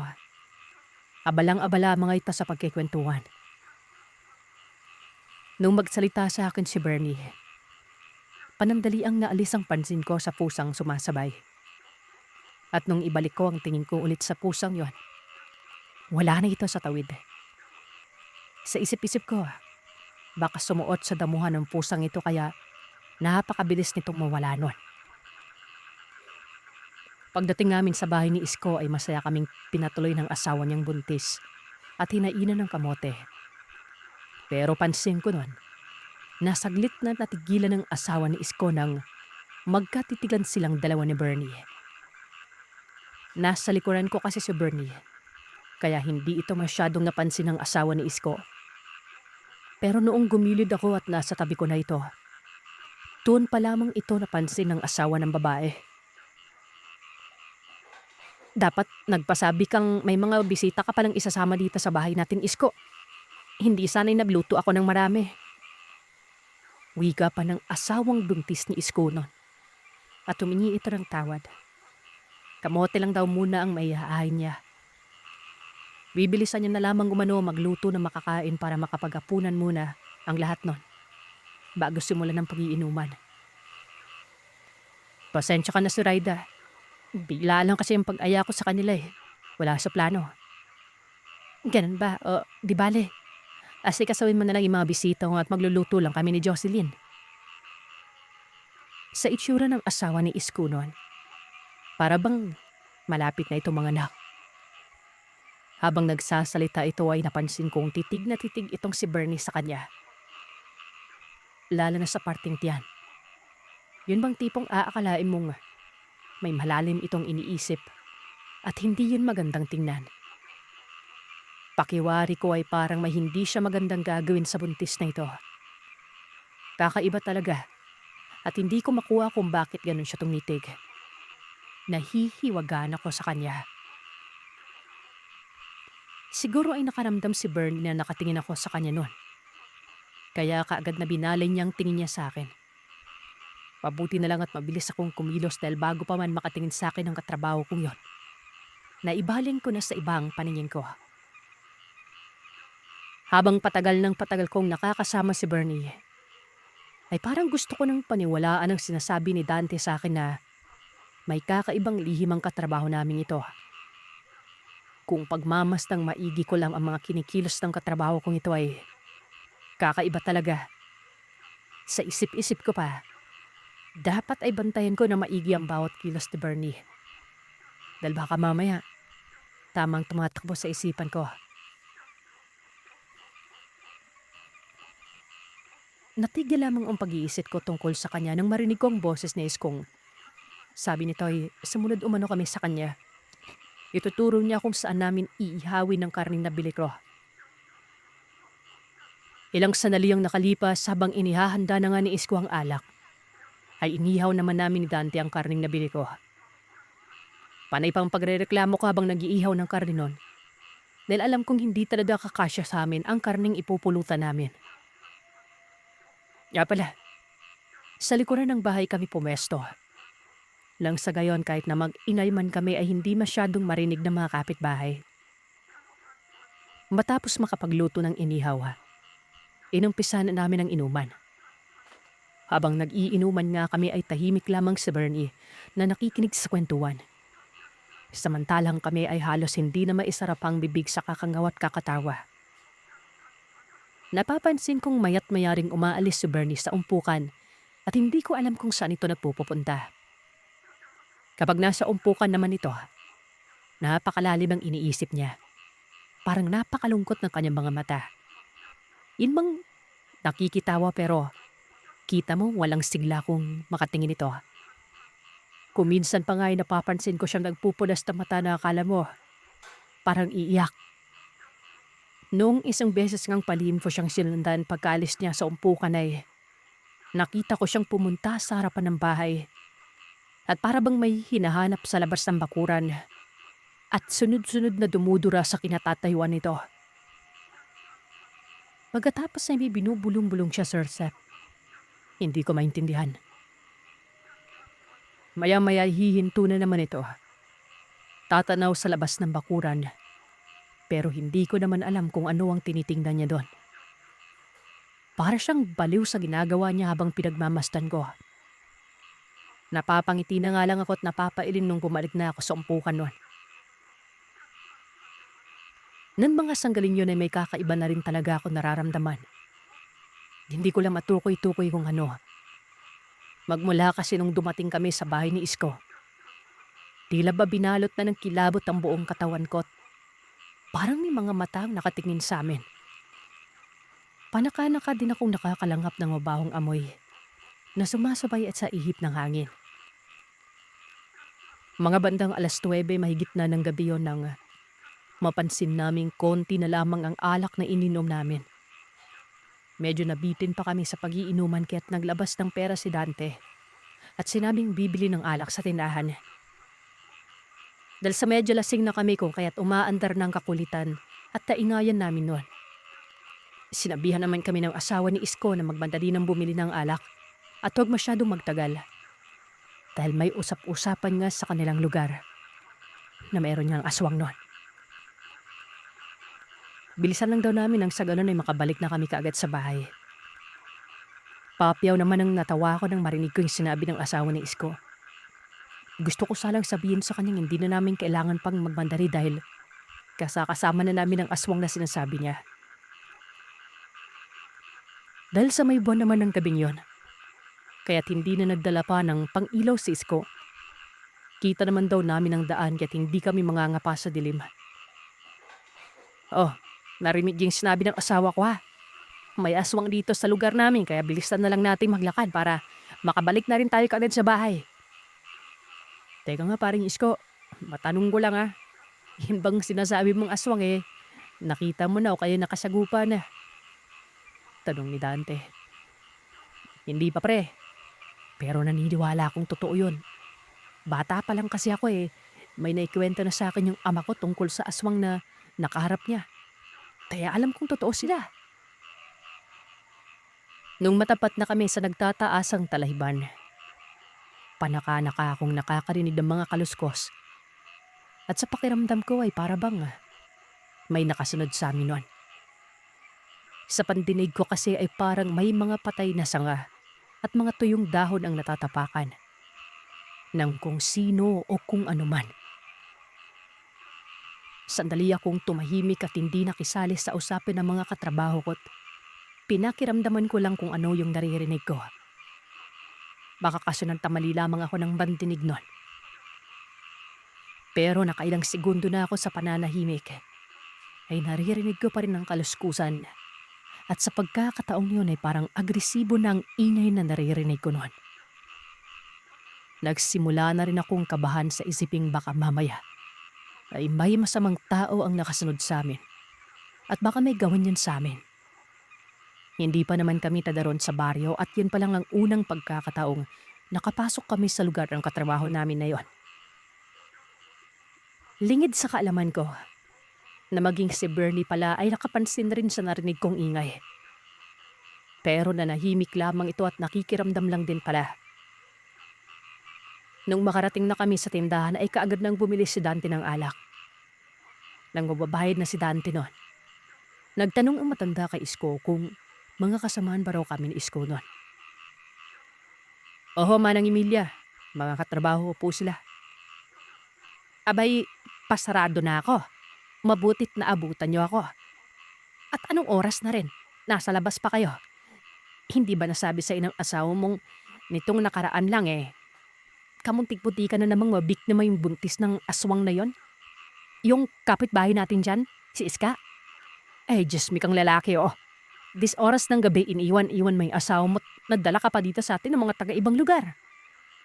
Abalang-abala mga ito sa pagkikwentuhan. Nung magsalita sa akin si Bernie, panandali ang naalis ang pansin ko sa pusang sumasabay. At nung ibalik ko ang tingin ko ulit sa pusang yon, wala na ito sa tawid. Sa isip-isip ko, baka sumuot sa damuhan ng pusang ito kaya napakabilis nitong mawala nun. Pagdating namin sa bahay ni Isko ay masaya kaming pinatuloy ng asawa niyang buntis at hinainan ng kamote. Pero pansin ko nun, nasaglit na natigilan ng asawa ni Isko nang magkatitigan silang dalawa ni Bernie. Nasa likuran ko kasi si Bernie, kaya hindi ito masyadong napansin ng asawa ni Isko. Pero noong gumilid ako at nasa tabi ko na ito, doon pa lamang ito napansin ng asawa ng babae. Dapat nagpasabi kang may mga bisita ka palang isasama dito sa bahay natin, Isko. Hindi sana'y nagluto ako ng marami. Wika pa ng asawang buntis ni Isko nun. At humingi ito ng tawad. Kamote lang daw muna ang maihahain niya. Bibilisan niya na lamang umano magluto na makakain para makapag-apunan muna ang lahat nun bago simulan ng pag-iinuman. Pasensya ka na si Raida. Bigla lang kasi yung pag-aya ko sa kanila eh. Wala sa plano. Ganun ba? O, di bale. Asikasawin mo na lang yung mga bisita at magluluto lang kami ni Jocelyn. Sa itsura ng asawa ni Isko noon, para bang malapit na itong mga anak. Habang nagsasalita ito ay napansin kong titig na titig itong si Bernie sa kanya. Lalo na sa parting tiyan. Yun bang tipong aakalain mong may malalim itong iniisip at hindi yun magandang tingnan. Pakiwari ko ay parang may hindi siya magandang gagawin sa buntis na ito. Kakaiba talaga at hindi ko makuha kung bakit ganun siya tumitig. Nahihiwagaan ako sa kanya. Siguro ay nakaramdam si Bernie na nakatingin ako sa kanya noon. Kaya kaagad na binalay niyang tingin niya sa akin. Pabuti na lang at mabilis akong kumilos dahil bago pa man makatingin sa akin ang katrabaho kong yon. Naibaling ko na sa ibang paningin ko. Habang patagal ng patagal kong nakakasama si Bernie, ay parang gusto ko nang paniwalaan ang sinasabi ni Dante sa akin na may kakaibang lihim ang katrabaho namin ito. Kung pagmamastang maigi ko lang ang mga kinikilos ng katrabaho kong ito ay kakaiba talaga. Sa isip-isip ko pa, dapat ay bantayan ko na maigi ang bawat kilos ni Bernie. Dahil baka mamaya, tamang tumatakbo sa isipan ko. Natigil lamang ang pag-iisip ko tungkol sa kanya nang marinig ko ang boses ni Iskong. Sabi nito ay sumunod umano kami sa kanya. Ituturo niya kung saan namin iihawin ng karning nabili ko. Ilang sandali ang nakalipas habang inihahanda na nga ni Isko ang alak. Ay inihaw naman namin ni Dante ang karning nabili ko. Panay pang pagrereklamo ko habang nag-iihaw ng karne nun. Dahil alam kong hindi talaga kakasya sa amin ang karning ipupulutan namin. Nga pala, sa likuran ng bahay kami pumesto. Lang sa gayon kahit na mag-inay man kami ay hindi masyadong marinig ng mga kapitbahay. Matapos makapagluto ng inihaw, inumpisa na namin ang inuman. Habang nag-iinuman nga kami ay tahimik lamang si Bernie na nakikinig sa kwentuhan. Samantalang kami ay halos hindi na maisarap ang bibig sa kakangaw at kakatawa. Napapansin kong mayat mayaring umaalis si Bernie sa umpukan at hindi ko alam kung saan ito nagpupunta. Kapag nasa umpukan naman ito, napakalalim ang iniisip niya. Parang napakalungkot ng kanyang mga mata. Yun bang nakikitawa pero kita mo walang sigla kung makatingin ito. Kuminsan pa nga ay napapansin ko siyang nagpupulas ng mata na akala mo parang iiyak. Noong isang beses ngang palihim ko siyang sinundan pagkaalis niya sa umpukan ay nakita ko siyang pumunta sa harapan ng bahay. At para bang may hinahanap sa labas ng bakuran at sunod-sunod na dumudura sa kinatatayuan nito. Pagkatapos ay may binubulong-bulong siya, Sir Seth. Hindi ko maintindihan. Maya-maya hihinto na naman ito. Tatanaw sa labas ng bakuran. Pero hindi ko naman alam kung ano ang tinitingnan niya doon. Para siyang baliw sa ginagawa niya habang pinagmamasdan ko. Napapangiti na nga lang ako at napapailin nung bumalik na ako sa umpukan noon. Nang mga sanggaling yun ay may kakaiba na rin talaga ako nararamdaman. Hindi ko lang matukoy-tukoy kung ano. Magmula kasi nung dumating kami sa bahay ni Isko. Tila ba binalot na ng kilabot ang buong katawan ko. Parang may mga mata ang nakatingin sa amin. Panaka-naka din akong nakakalanghap ng mabahong amoy na sumasabay at sa ihip ng hangin. Mga bandang 9:00 mahigit na ng gabi yon nang mapansin naming konti na lamang ang alak na ininom namin. Medyo nabitin pa kami sa pag-iinuman kaya't naglabas ng pera si Dante at sinabing bibili ng alak sa tindahan. Dahil sa medyo lasing na kami kung kaya't umaandar ng kakulitan at taingayan namin noon. Sinabihan naman kami ng asawa ni Isko na magmadali ng bumili ng alak at huwag masyadong magtagal. Dahil may usap-usapan nga sa kanilang lugar na mayroon niyang aswang noon. Bilisan lang daw namin nang sa ganun ay makabalik na kami kaagad sa bahay. Papiyaw naman ang natawa ko nang marinig ko yung sinabi ng asawa ni Isko. Gusto ko salang sabihin sa kanyang hindi na namin kailangan pang magmandari dahil kasama na namin ang aswang na sinasabi niya. Dahil sa may buwan naman ng gabing yon, kaya't hindi na nagdala pa ng pang-ilaw si Isko. Kita naman daw namin ang daan kaya't hindi kami mangangapa sa dilim. Oh, narinig yung sinabi ng asawa ko ha. May aswang dito sa lugar namin kaya bilisan na lang natin maglakad para makabalik na rin tayo kaagad sa bahay. Teka nga paring Isko, matanong ko lang ha. Yun bang sinasabi mong aswang nakita mo na o kaya nakasagupa na? Tanong ni Dante. Hindi pa pre. Pero naniniwala akong totoo yun. Bata pa lang kasi ako may naikwento na sa akin yung ama ko tungkol sa aswang na nakaharap niya. Kaya alam kong totoo sila. Nung matapat na kami sa nagtataasang talahiban, panaka-naka akong nakakarinig ng mga kaluskos. At sa pakiramdam ko ay para bang may nakasunod sa amin noon. Sa pandinig ko kasi ay parang may mga patay na sanga at mga tuyong dahon ang natatapakan ng kung sino o kung anuman. Sandali akong tumahimik at hindi nakisali sa usapin ng mga katrabaho ko't pinakiramdaman ko lang kung ano yung naririnig ko. Baka kasunod-tamali lamang ako ng bandinig nun. Pero nakailang segundo na ako sa pananahimik ay naririnig ko pa rin ang kaluskusan. At sa pagkakataong yun ay parang agresibo na ang ingay na naririnig ko noon. Nagsimula na rin akong kabahan sa isiping baka mamaya ay may masamang tao ang nakasunod sa amin. At baka may gawin yun sa amin. Hindi pa naman kami tadaron sa baryo at yun pa lang ang unang pagkakataong nakapasok kami sa lugar ng katrabaho namin na yon. Lingid sa kaalaman ko na maging si Bernie pala ay nakapansin rin sa narinig kong ingay. Pero nanahimik lamang ito at nakikiramdam lang din pala. Nung makarating na kami sa tindahan ay kaagad nang bumili si Dante ng alak. Nang mababayad na si Dante noon, Nagtanong ang matanda kay Isko kung mga kasamaan ba raw kami ni Isko noon. Oho, Manang Emilia, mga katrabaho ko po sila. Abay, pasarado na ako. Mabutit na abutan niyo ako. At anong oras na rin? Nasa labas pa kayo. Hindi ba nasabi sa inang asawa mong nitong nakaraan lang kamuntik-puti ka na namang mabiktima yung buntis ng aswang na yon? Yung kapitbahay natin dyan, si Iska? Diyos mi kang lalaki This oras ng gabi iniwan-iwan may asawa mo't nadala ka pa dito sa atin ng mga taga-ibang lugar.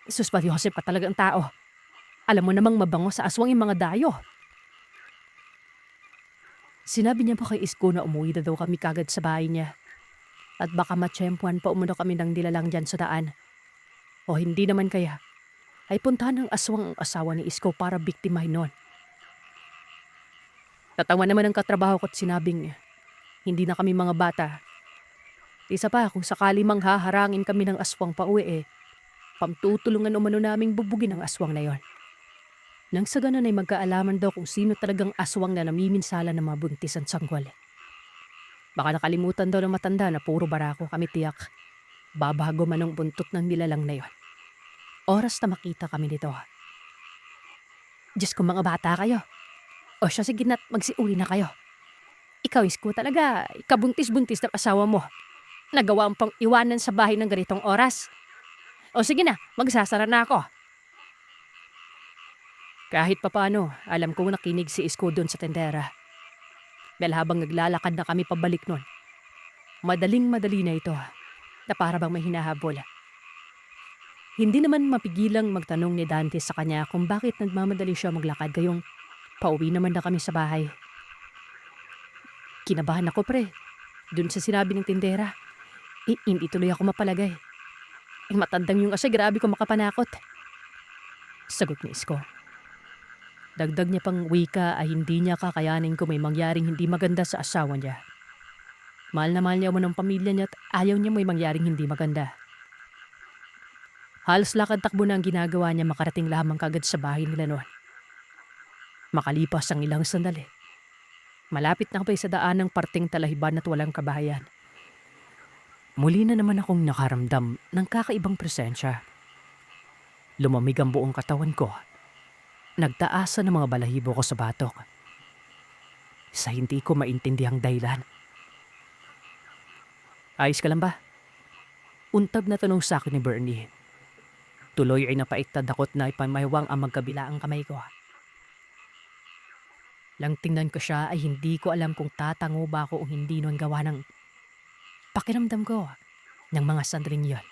Sus pa Joseph ka talagang tao. Alam mo namang mabango sa aswang yung mga dayo. Sinabi niya pa kay Isko na umuwi na daw kami kagad sa bahay niya. At baka matsyempuan pa umano kami ng nilalang dyan sa daan. O hindi naman kaya, ay puntahan ng aswang ang asawa ni Isko para biktimahin nun. Tatawa naman ang katrabaho ko't sinabing, hindi na kami mga bata. Isa pa kung sakali mang haharangin kami ng aswang pa uwi pamtutulungan umano naming bubugin ang aswang na yon. Nang sa ganun ay magkaalaman daw kung sino talagang aswang na namiminsala ng mga buntis at sanggol. Baka nakalimutan daw ng matanda na puro barako kami tiyak. Babago man ang buntot ng nilalang na yon. Oras na makita kami nito. Diyos ko mga bata kayo. O siya sige na't magsiuwi na kayo. Ikaw Isko talaga, ikabuntis-buntis ng asawa mo. Nagawa ang pang iwanan sa bahay ng ganitong oras. O sige na, magsasara na ako. Kahit papano, alam kong nakinig si Isko doon sa tendera. Dahil habang naglalakad na kami pabalik nun, madaling-madali na ito na para bang may hinahabol. Hindi naman mapigilang magtanong ni Dante sa kanya kung bakit nagmamadali siya maglakad gayong pauwi naman na kami sa bahay. Kinabahan ako pre, doon sa sinabi ng tindera. Hindi tuloy ako mapalagay. Matandang yung kasi grabe ko makapanakot. Sagot ni Isko. Dagdag niya pang wika ay hindi niya kakayanin kung may mangyaring hindi maganda sa asawa niya. Mahal na mahal niya mo ng pamilya niya at ayaw niya may mangyaring hindi maganda. Halos lakad takbo na ang ginagawa niya makarating lamang kagad sa bahay nila noon. Makalipas ang ilang sandali. Malapit na kami sa daan ng parting talahiban at walang kabahayan. Muli na naman akong nakaramdam ng kakaibang presensya. Lumamig ang buong katawan ko. Nagtaasan ng mga balahibo ko sa batok. Sa hindi ko maintindihang dahilan. Ayos ka lang ba? Untab na tanong sa akin ni Bernie. Tuloy ay napaiktad ako't na ipamaywang ang magkabila ang kamay ko. Lang tingnan ko siya ay hindi ko alam kung tatango ba ako o hindi nun gawa ng pakiramdam ko ng mga sandaling yon.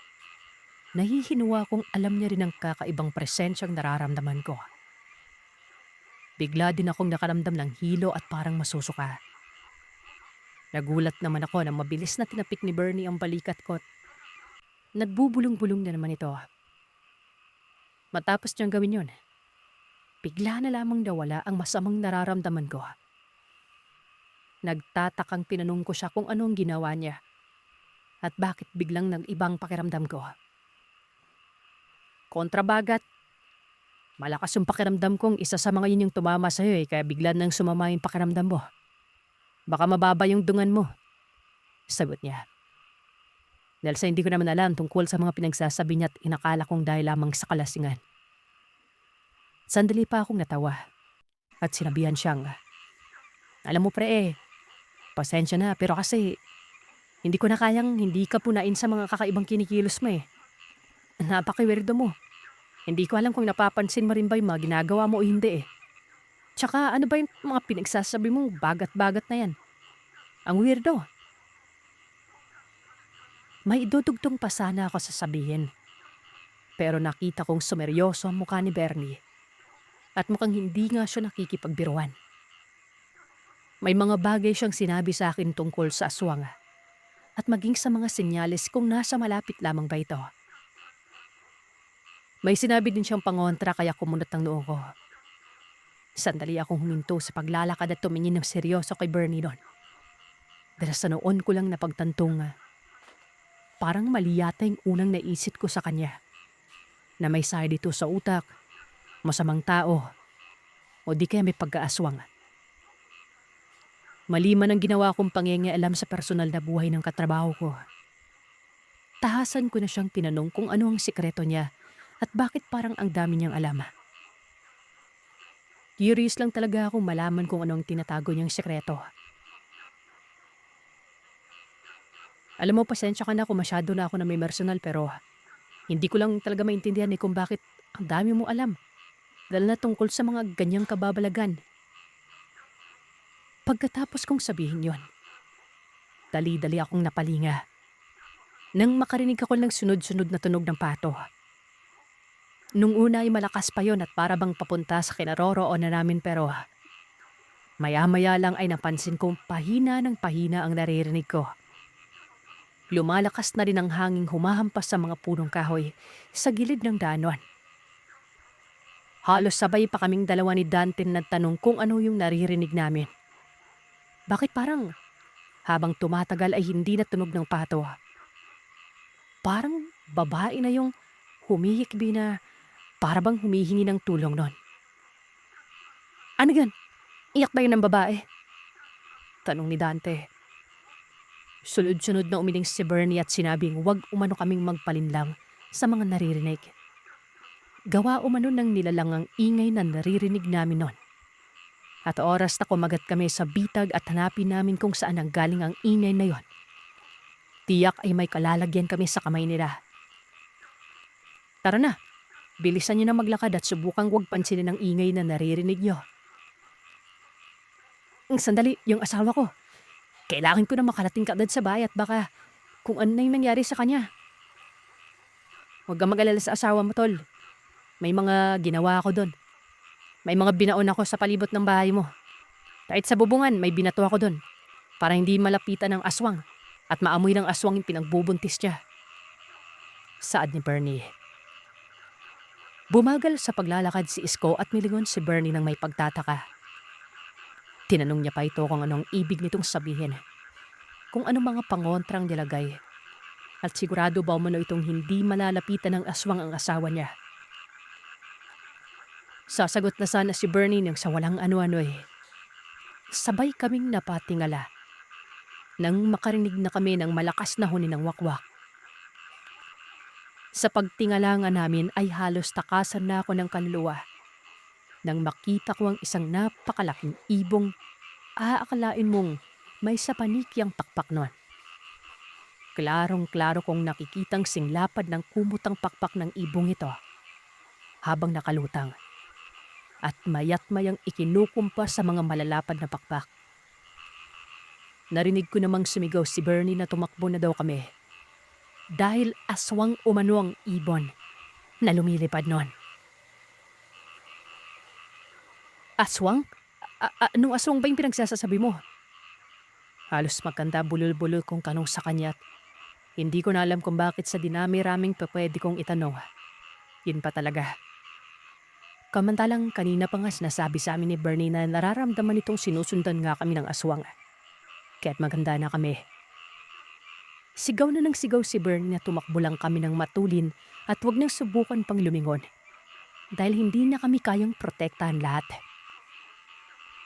Nahihinuwa kong alam niya rin ang kakaibang presensyang nararamdaman ko. Bigla din akong nakaramdam ng hilo at parang masusuka. Nagulat naman ako nang mabilis na tinapik ni Bernie ang balikat ko. Nagbubulong-bulong na naman ito. Matapos niyang gawin yun, bigla na lamang nawala ang masamang nararamdaman ko. Nagtatakang tinanong ko siya kung anong ginawa niya at bakit biglang nag-ibang pakiramdam ko. Kontrabagat, malakas yung pakiramdam kong isa sa mga yun yung tumama sa'yo kaya bigla nang sumama yung pakiramdam mo. Baka mababa yung dungan mo, sagot niya. Dahil sa hindi ko naman alam tungkol sa mga pinagsasabi niya at inakala kong dahil lamang sa kalasingan. Sandali pa akong natawa at sinabihan siyang, alam mo pre pasensya na pero kasi hindi ko na kayang hindi ka punain sa mga kakaibang kinikilos mo Napaka-weirdo mo. Hindi ko alam kung napapansin mo rin ba yung mga ginagawa mo o hindi Tsaka ano ba yung mga pinagsasabi mo bagat-bagat na yan? Ang weirdo. May idudugtong pa sana ako sasabihin. Pero nakita kong sumeryoso ang mukha ni Bernie. At mukhang hindi nga siya nakikipagbiruan. May mga bagay siyang sinabi sa akin tungkol sa aswang. At maging sa mga senyales kung nasa malapit lamang ba ito. May sinabi din siyang pangontra kaya kumunot ang noo ko. Sandali akong huminto sa paglalakad at tumingin ng seryoso kay Bernie noon. Dahil sa noon ko lang napagtantong parang mali yata yung unang naisip ko sa kanya. Na may side ito sa utak, masamang tao, o di kaya may pagkaaswang. Mali man ang ginawa kong pangingialam sa personal na buhay ng katrabaho ko. Tahasan ko na siyang tinanong kung ano ang sikreto niya at bakit parang ang dami niyang alam. Curious lang talaga akong malaman kung ano ang tinatago niyang sikreto. Alam mo, pasensya ka na kung masyado na ako na may personal pero hindi ko lang talaga maintindihan kung bakit ang dami mo alam. Dahil na tungkol sa mga ganyang kababalagan. Pagkatapos kong sabihin yon, dali-dali akong napalinga. Nang makarinig ako ng sunod-sunod na tunog ng pato. Nung una ay malakas pa yon at para bang papunta sa kinaroroonan namin pero maya-maya lang ay napansin kong pahina ng pahina ang naririnig ko. Lumalakas na rin ang hanging humahampas sa mga punong kahoy sa gilid ng daanan. Halos sabay pa kaming dalawa ni Dante na tanong kung ano yung naririnig namin. Bakit parang habang tumatagal ay hindi na tunog ng pato? Parang babae na yung humihikbi na para bang humihingi ng tulong nun. Ano yan? Iyak ba yun ng babae? Tanong ni Dante. Sunod-sunod na umiling si Bernie at sinabing huwag umano kaming magpalinlang sa mga naririnig. Gawa umano ng nilalang ang ingay na naririnig namin nun. At oras na kumagat kami sa bitag at hanapin namin kung saan ang galing ang ingay na yon. Tiyak ay may kalalagyan kami sa kamay nila. Tara na, bilisan niyo na maglakad at subukang huwag pansinin ang ingay na naririnig niyo. Sandali, yung asawa ko. Kailangan ko na makarating kaagad sa bahay at baka kung ano na yung nangyari sa kanya. Huwag kang mag-alala sa asawa mo, tol. May mga ginawa ako doon. May mga binaon ako sa palibot ng bahay mo. Kahit sa bubungan, may binato ako doon. Para hindi malapitan ng aswang at maamoy ng aswang yung pinagbubuntis niya. Saad ni Bernie. Bumagal sa paglalakad si Isko at milingon si Bernie ng may pagtataka. Tinanong niya pa ito kung anong ibig nitong sabihin. Kung anong mga pangontrang nilagay. At sigurado ba umano itong hindi malalapitan ng aswang ang asawa niya. Sasagot na sana si Bernie nang sa walang ano-ano eh. Sabay kaming napatingala nang makarinig na kami ng malakas na huni ng wakwak. Sa pagtingala nga namin ay halos takasan na ako ng kaluluwa nang makita ko ang isang napakalaking ibong aakalain mong may sapanikyang pakpak nun. Klarong-klaro kong nakikitang singlapad ng kumutang pakpak ng ibong ito habang nakalutang. At mayat-mayang ikinukumpas sa mga malalapad na pakpak. Narinig ko namang sumigaw si Bernie na tumakbo na daw kami. Dahil aswang umano ang ibon na lumilipad nun. Aswang? Anong aswang ba yung pinagsasasabi mo? Halos magkanda bulol-bulol kong tanong sa kanya. Hindi ko na alam kung bakit sa dinami-raming pwede kong itanong. Yun pa talaga. Kamantalang kanina pa nga sinasabi sa amin ni Bernie na nararamdaman itong sinusundan nga kami ng aswang. Kaya't maganda na kami. Sigaw na ng sigaw si Bernie na tumakbo lang kami ng matulin at huwag nang subukan pang lumingon. Dahil hindi na kami kayang protektahan lahat.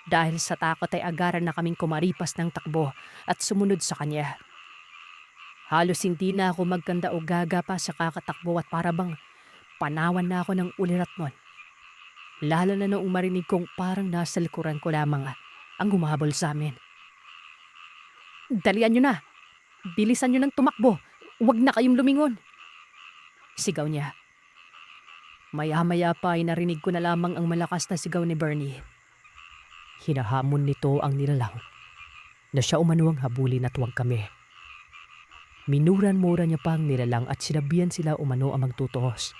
Dahil sa takot ay agaran na kaming kumaripas ng takbo at sumunod sa kanya. Halos hindi na ako magkanda o gaga pa sa kakatakbo at parabang panawan na ako ng ulirat nun. Lalo na noong marinig kong parang nasa likuran ko lamang ang humahabol sa amin. Dalian nyo na! Bilisan nyo nang tumakbo! Huwag na kayong lumingon! Sigaw niya. Maya-maya pa ay narinig ko na lamang ang malakas na sigaw ni Bernie. Hinahamon nito ang nilalang na siya umano ang habulin at huwag kami. Minuran-mura niya pa ang nilalang at sinabihan sila umano ang magtutuos.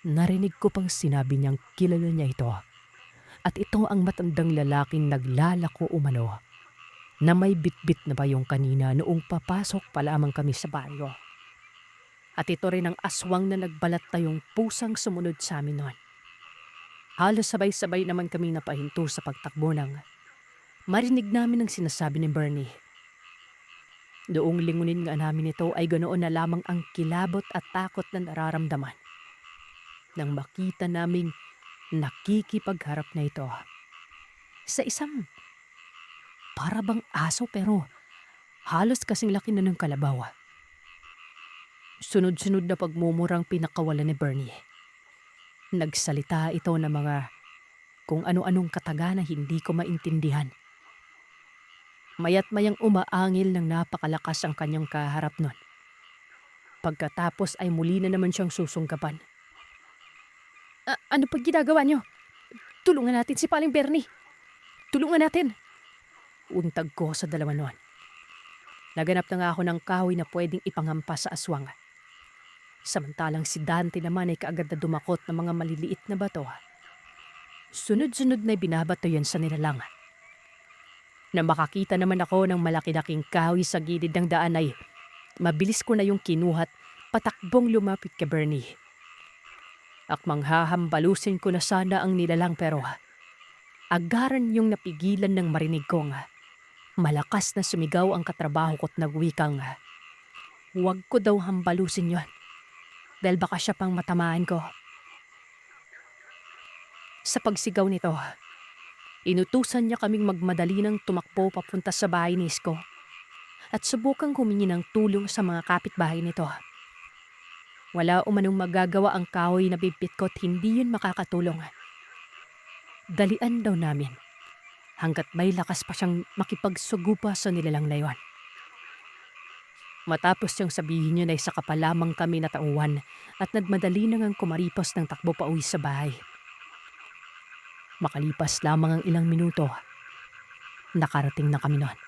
Narinig ko pang sinabi niyang kilala niya ito at ito ang matandang lalaking naglalako umano na may bitbit na bayong kanina noong papasok pa lamang kami sa baryo. At ito rin ang aswang na nagbalat na yung pusang sumunod sa amin noon. Halos sabay-sabay naman kami napahinto sa pagtakbo nang marinig namin ang sinasabi ni Bernie. Doong lingunin nga namin ito ay ganoon na lamang ang kilabot at takot na nararamdaman. Nang makita naming nakikipagharap na ito sa isang Para bang aso pero halos kasing laki na ng kalabaw. Sunod-sunod na pagmumurang pinakawalan ni Bernie. Nagsalita ito ng mga kung ano-anong kataga na hindi ko maintindihan. Maya't mayang umaangil ng napakalakas ang kanyang kaharap nun. Pagkatapos ay muli na naman siyang susunggaban. Ano pa ginagawa niyo? Tulungan natin si Paling Bernie. Tulungan natin. Untag ko sa dalawa noon. Naganap na nga ako ng kahoy na pwedeng ipanghampas sa aswang. Samantalang si Dante naman ay kaagad na dumakot ng mga maliliit na bato. Sunod-sunod na binabato yan sa nilalang. Na makakita naman ako ng malaki-laking kahoy sa gilid ng daan ay mabilis ko na yung kinuhat patakbong lumapit kay Bernie. Akmang hahambalusin ko na sana ang nilalang pero agaran yung napigilan ng marinig kong malakas na sumigaw ang katrabaho ko't nagwikang huwag ko daw hambalusin yon dahil baka siya pang matamaan ko. Sa pagsigaw nito, inutusan niya kaming magmadali ng tumakbo papunta sa bahay ni Isko at subukang humingi ng tulong sa mga kapitbahay nito. Wala umanong magagawa ang kahoy na bibitko't hindi yun makakatulong. Dalian daw namin hanggat may lakas pa siyang makipagsugupa sa nilalang na yon. Matapos siyang sabihin yun ay saka pa lamang kami natauhan at nagmadali na ngang kumaripos ng takbo pa uwi sa bahay. Makalipas lamang ang ilang minuto, nakarating na kami noon.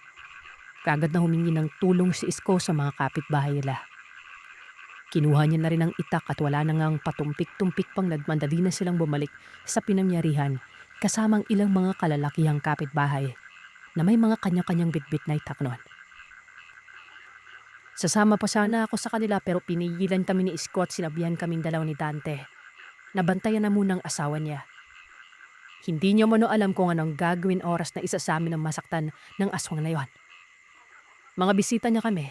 Kaagad na humingi ng tulong si Isko sa mga kapitbahay nila. Kinuha niya na rin ang itak at wala na ngang patumpik-tumpik pang nagmandali na silang bumalik sa pinangyarihan kasamang ilang mga kalalakihang kapitbahay na may mga kanya-kanyang bitbit na itak noon. Sasama pa sana ako sa kanila pero pinigilan kami ni Isko at sinabihan kaming dalaw ni Dante. Nabantayan na munang asawa niya. Hindi niya mano alam kung anong gagawin oras na isa sa amin ang masaktan ng aswang na yon. Mga bisita niya kami,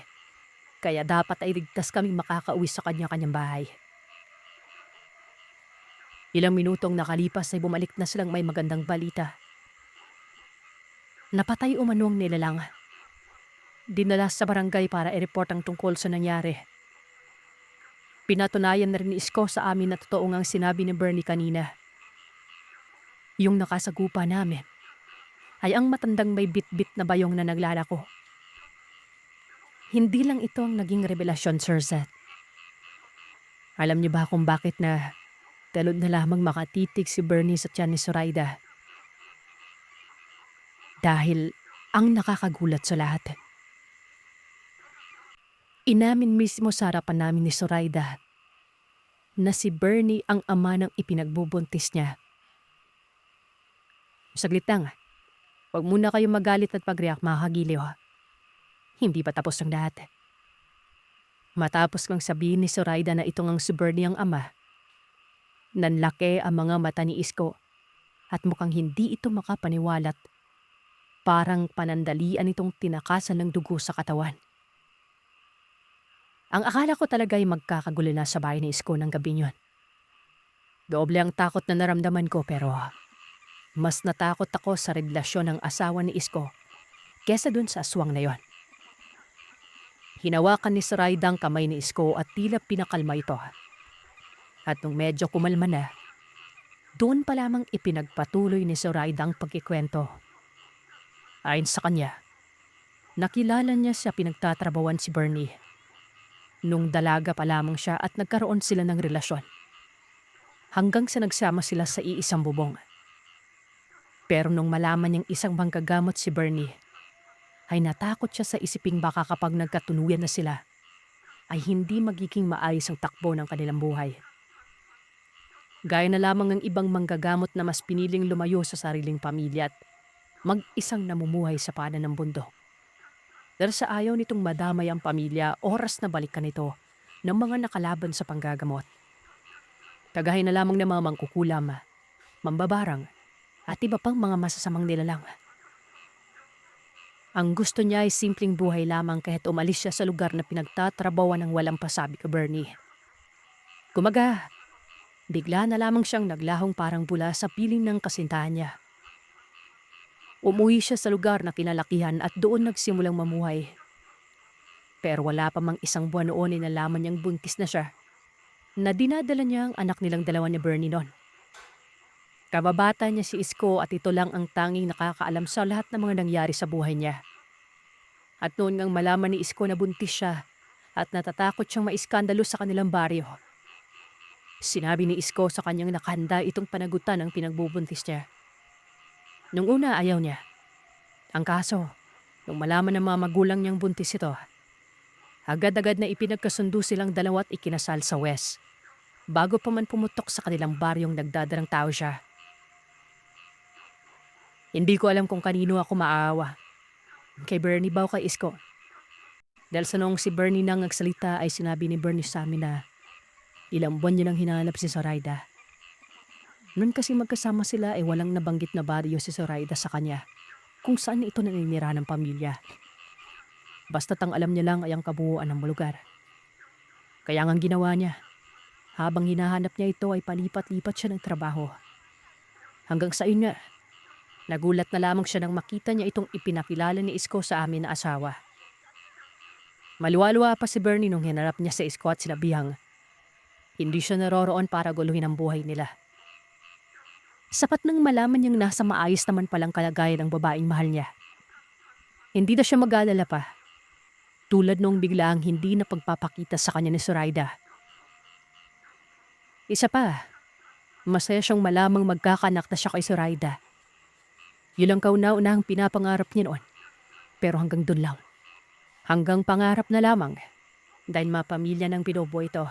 kaya dapat ay ligtas kaming makakauwi sa kanya-kanyang bahay. Ilang minutong nakalipas ay bumalik na silang may magandang balita. Napatay umano ang nilalang. Dinala sa barangay para i-report ang tungkol sa nangyari. Pinatunayan na rin ni Isko sa amin na totoo ngang sinabi ni Bernie kanina. Yung nakasagupa namin ay ang matandang may bit-bit na bayong na naglalako. Hindi lang ito ang naging revelasyon, Sir Seth. Alam niyo ba kung bakit na talod na lamang makatitig si Bernie sa tiyan ni Zoraida? Dahil ang nakakagulat sa lahat. Inamin mismo sa harapan namin ni Zoraida na si Bernie ang ama ng ipinagbubuntis niya. Saglit lang. Huwag muna kayo magalit at pag-react, mga kagiliw. Hindi pa tapos ang lahat. Matapos kong sabihin ni Zoraida na itong ang si Bernie ang ama, nanlaki ang mga mata ni Isko at mukhang hindi ito makapaniwalat. Parang panandalian itong tinakasan ng dugo sa katawan. Ang akala ko talaga ay magkakagulo na sa bahay ni Isko ng gabi yun. Doble ang takot na naramdaman ko pero mas natakot ako sa relasyon ng asawa ni Isko kesa dun sa aswang na yon. Hinawakan ni Zoraida ang kamay ni Isko at tila pinakalma ito. At nung medyo kumalma na, doon pa lamang ipinagpatuloy ni Zoraida ang pagkikwento. Ayon sa kanya, nakilala niya sa pinagtatrabawan si Bernie. Nung dalaga pa lamang siya at nagkaroon sila ng relasyon. Hanggang sa nagsama sila sa iisang bubong. Pero nung malaman niyang isang manggagamot si Bernie, ay natakot siya sa isiping baka kapag nagkatunuyan na sila, ay hindi magiging maayos ang takbo ng kanilang buhay. Gaya na lamang ng ibang manggagamot na mas piniling lumayo sa sariling pamilya at mag-isang namumuhay sa paanan ng bundok. Dahil sa ayaw nitong madamay ang pamilya, oras na balikan ito ng mga nakalaban sa panggagamot. Kagahay na lamang ng mga mangkukulam, mambabarang, at iba pang mga masasamang nilalang. Ang gusto niya ay simpleng buhay lamang kahit umalis siya sa lugar na pinagtatrabawan ng walang pasabi ka Bernie. Kumaga, bigla na lamang siyang naglahong parang bula sa piling ng kasintahan niya. Umuwi siya sa lugar na kinalakihan at doon nagsimulang mamuhay. Pero wala pa mang isang buwan noon ay nalaman niyang buntis na siya, na dinadala niya ang anak nilang dalawa ni Bernie noon. Kababata niya si Isko at ito lang ang tanging nakakaalam sa lahat ng mga nangyari sa buhay niya. At noon ngang malaman ni Isko na buntis siya at natatakot siyang maiskandalo sa kanilang baryo, sinabi ni Isko sa kanyang nakahanda itong panagutan ang pinagbubuntis niya. Nung una ayaw niya. Ang kaso, nung malaman ng mga magulang niyang buntis ito, agad-agad na ipinagkasundo silang dalawa at ikinasal sa West, bago pa man pumutok sa kanilang baryong nagdadarang tao siya. Hindi ko alam kung kanino ako maawa. Kay Bernie ba o kay Isko? Dahil sa noong si Bernie nang nagsalita ay sinabi ni Bernie sa amin na ilang buwan niya nang hinahanap si Zoraida. Noon kasi magkasama sila ay walang nabanggit na baryo si Zoraida sa kanya kung saan ito naninira ng pamilya. Basta't ang alam niya lang ay ang kabuuan ng lugar. Kaya ang ginawa niya, habang hinahanap niya ito ay palipat-lipat siya ng trabaho. Hanggang sa yun nga, nagulat na lamang siya nang makita niya itong ipinakilala ni Isko sa amin na asawa. Maluwa-luwa pa si Bernie nung hinarap niya sa Isko at sinabihang hindi siya naroroon para guluhin ang buhay nila. Sapat nang malaman niyang nasa maayos naman palang kalagayan ng babaeng mahal niya. Hindi na siya mag-alala pa. Tulad nung biglaang hindi na pagpapakita sa kanya ni Zoraida. Isa pa, masaya siyang malamang magkakanak na siya kay Zoraida. Yun ang kauna-unahang pinapangarap niya noon. Pero hanggang dun lang. Hanggang pangarap na lamang dahil mapamilya ng binubuo ito.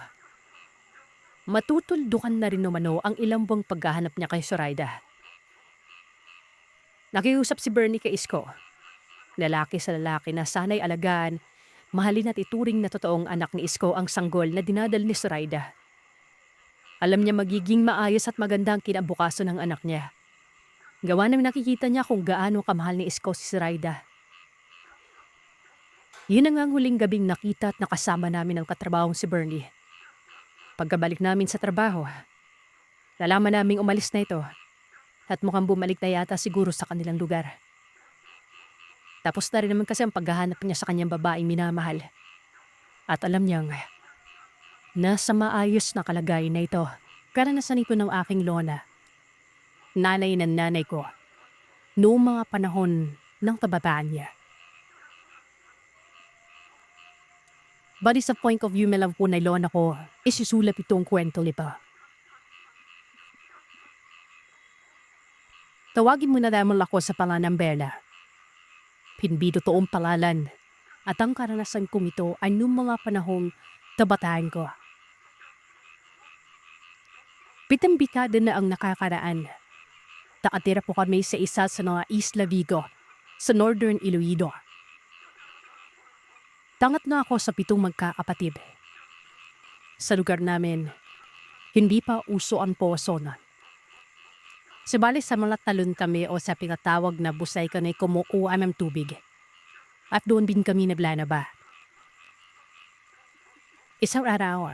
Matutuldukan na rin umano ang ilang buwang paghahanap niya kay Zoraida. Nakiusap si Bernie kay Isko. Lalaki sa lalaki na sana'y alagaan, mahalin at ituring na totoong anak ni Isko ang sanggol na dinadal ni Zoraida. Alam niya magiging maayos at maganda ang kinabukaso ng anak niya. Gawa nang nakikita niya kung gaano kamahal ni Isko si Zoraida. Yun ang ang huling gabing nakita at nakasama namin ang katrabahong si Bernie. Pagkabalik namin sa trabaho, nalaman naming umalis na ito at mukhang bumalik na yata siguro sa kanilang lugar. Tapos na rin naman kasi ang paghahanap niya sa kanyang babaeng minamahal. At alam niyang nasa maayos na kalagayan na ito. Karanasan ito ng aking lola, nanay ng nanay ko, noong mga panahon ng kabataan niya. Bali sa point of view lang po na lola ko, isusulat itong kwento nito. Tawagin mo na lamang ako sa pangalan ng Bella. Hindi totoong pangalan at ang karanasan kong ito ay noong mga panahong kabataan ko. 7 dekada na ang nakakaraan. Nakatira po kami sa isa sa mga Isla Vigo sa Northern Iloilo. Tangat na ako sa 7 magkakapatid. Sa lugar namin, hindi pa uso ang poso na. Sabali sa mga talon kami o sa pinatawag na busay kami kumukuha ng tubig. At doon din kami naglalaba. Isang araw,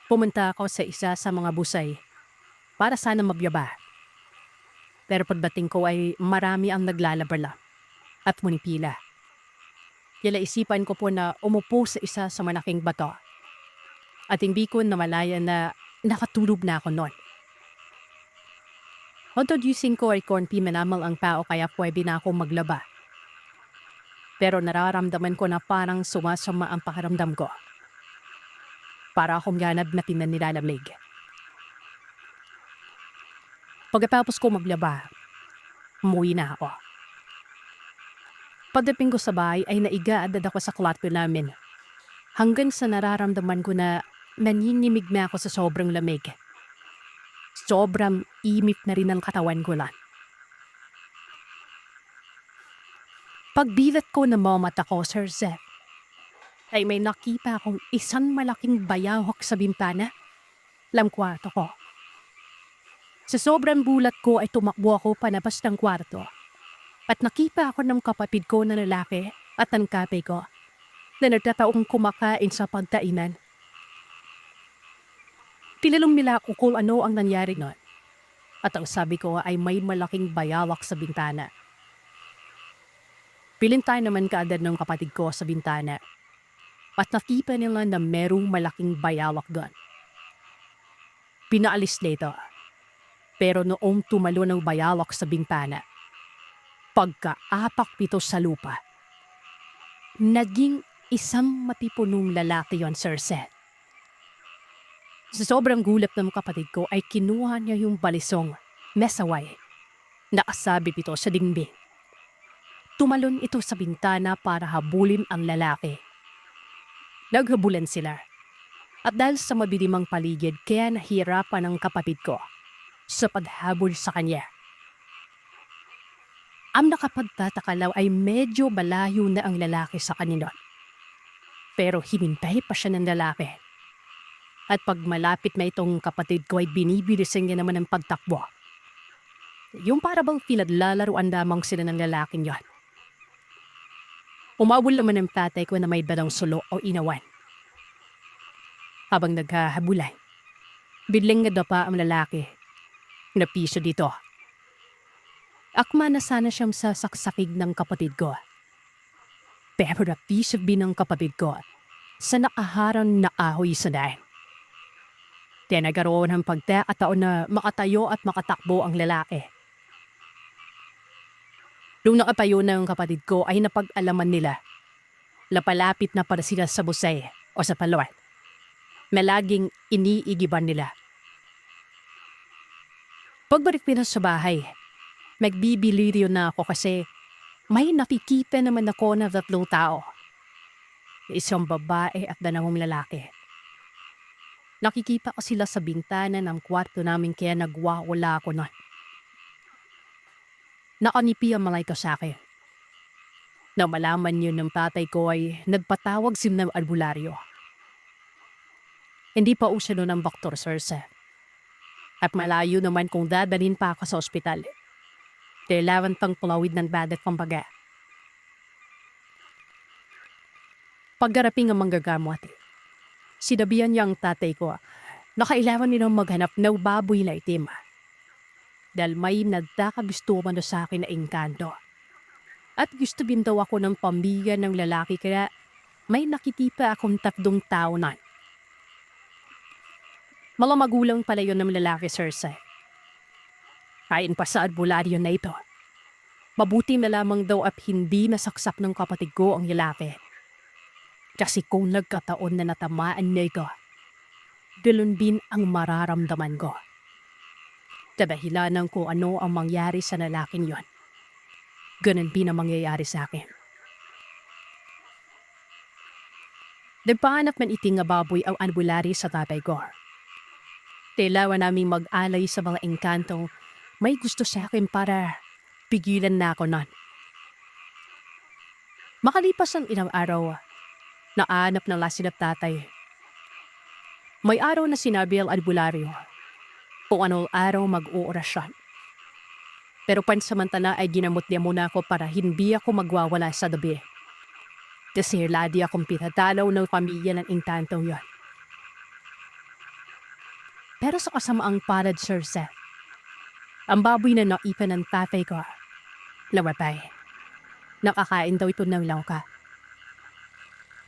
pumunta ako sa isa sa mga busay para sana magyaba. Pero pagdating ko ay marami ang naglalaba at munipila. Kaya isipan ko po na umupo sa isa sa malaking bato. At hindi ko namalaya na nakatulog na ako noon. Introducing ko ay cornpea manamal ang tao kaya pwede na akong maglaba. Pero nararamdaman ko na parang sumasama ang pakiramdam ko. Para akong ganad na pinanilalamig. Pagkatapos ko maglaba, umuwi na ako. Pagdating ko sa bahay ay naiga-adad ako sa kwarto namin. Hanggang sa nararamdaman ko na naninimig na ako sa sobrang lamig. Sobrang imip na rin ang katawan ko lang. Pagbilat ko na mga mata ko, Sir Zeth, ay may nakita akong isang malaking bayawak sa bintana. Kwarto ko. Sa sobrang bulat ko ay tumakbo ako panabas ng kwarto. At nakita ako ng kapatid ko na lalaki at ang kapay ko na nagtataong kumakain sa pagkainan. Tinanong nila ako kung ano ang nangyari noon. At ang sabi ko ay may malaking bayawak sa bintana. Pilintay naman kaagad ng kapatid ko sa bintana at nakita nila na merong malaking bayawak doon. Pinaalis nito. Pero noong tumalo ng bayawak sa bintana, pagkaapak pito sa lupa, naging isang matipunong lalaki yon, Sir Seth. Sa sobrang gulat ng kapatid ko ay kinuha niya yung balisong mesaway. Nakasabi ito sa dingding. Tumalon ito sa bintana para habulin ang lalaki. Naghabulan sila. At dahil sa mabidimang paligid, kaya nahirapan ang kapatid ko sa paghabol sa kanya. Ang nakapagtataka ay medyo malayo na ang lalaki sa kanila. Pero hinintay pa siya ng lalaki. At pag malapit na itong kapatid ko ay binibilisan niya naman ang pagtakbo. Yung para bang pinadlalaruan lamang sila ng lalaking yon. Umawol naman ang tatay ko na may dalang sulo o inawan. Habang naghahabulay, biglang nadapa ang lalaki. Napiso dito. Akma na sana siyang sasaksakig ng kapatid ko. Pero napiso din ng kapatid ko sa nakaharang na ahoy sa daan. Kaya nagkaroon ng pagkakataon na makatayo at makatakbo ang lalaki. Nung nakatayo na ang kapatid ko ay napag-alaman nila. Lapalapit na para sila sa busay o sa paluan. Malaging iniigiban nila. Pagbalik nila sa bahay, magbibiliryo na ako kasi may nakikita naman ako na 3 tao. Isang babae at 2 lalaki. Nakikita ko sila sa bintana ng kwarto namin kaya nagwawala ako nun. Nakanipi ang mga ito sa akin. Nang malaman yun ng tatay ko ay nagpatawag sila ng albularyo. Hindi pa uso nun ang doktor, Sir Seth. At malayo naman kung dadalhin pa ako sa ospital. Kailangan pang pulawid ng badat pambaga. Paggaraping ang manggagamot, sinabihan niya ang tatay ko na kailangan nilang maghanap ng baboy na itim. Dahil may nagkakagustuhan na sa akin na engkanto. At gusto din daw ako ng pamilya ng lalaki kaya may nakikita akong 3 tao na. Mga magulang pala yun ng lalaki, Sir Seth. Kain pa sa albularyo na ito. Mabuti na lamang daw at hindi nasaksak ng kapatid ko ang lalaki. Kasi kung nagkataon na natamaan niya ito, dalun din ang mararamdaman ko. Kadahilanan ko ano ang mangyari sa lalaking yon. Ganun din ang mangyayari sa akin. Nagpahanap man iting nga baboy ang albulary sa tatay ko. Kailangan namin mag-alay sa mga engkantong may gusto sa akin para pigilan na ako nun. Makalipas ang ilang araw, naanap ng lasilap tatay. May araw na sinabi ang albularyo kung anong araw mag-uorasyon. Pero pansamantala ay ginamot niya muna ako para hindi ako magwawala sa gabi. Kasi ladi akong pinatalaw ng pamilya ng engkantong yon. Pero sa kasamaang palad, Sir Seth, ang baboy na naipan ng tatay ko, lawatay. Nakakain daw ito ng langka.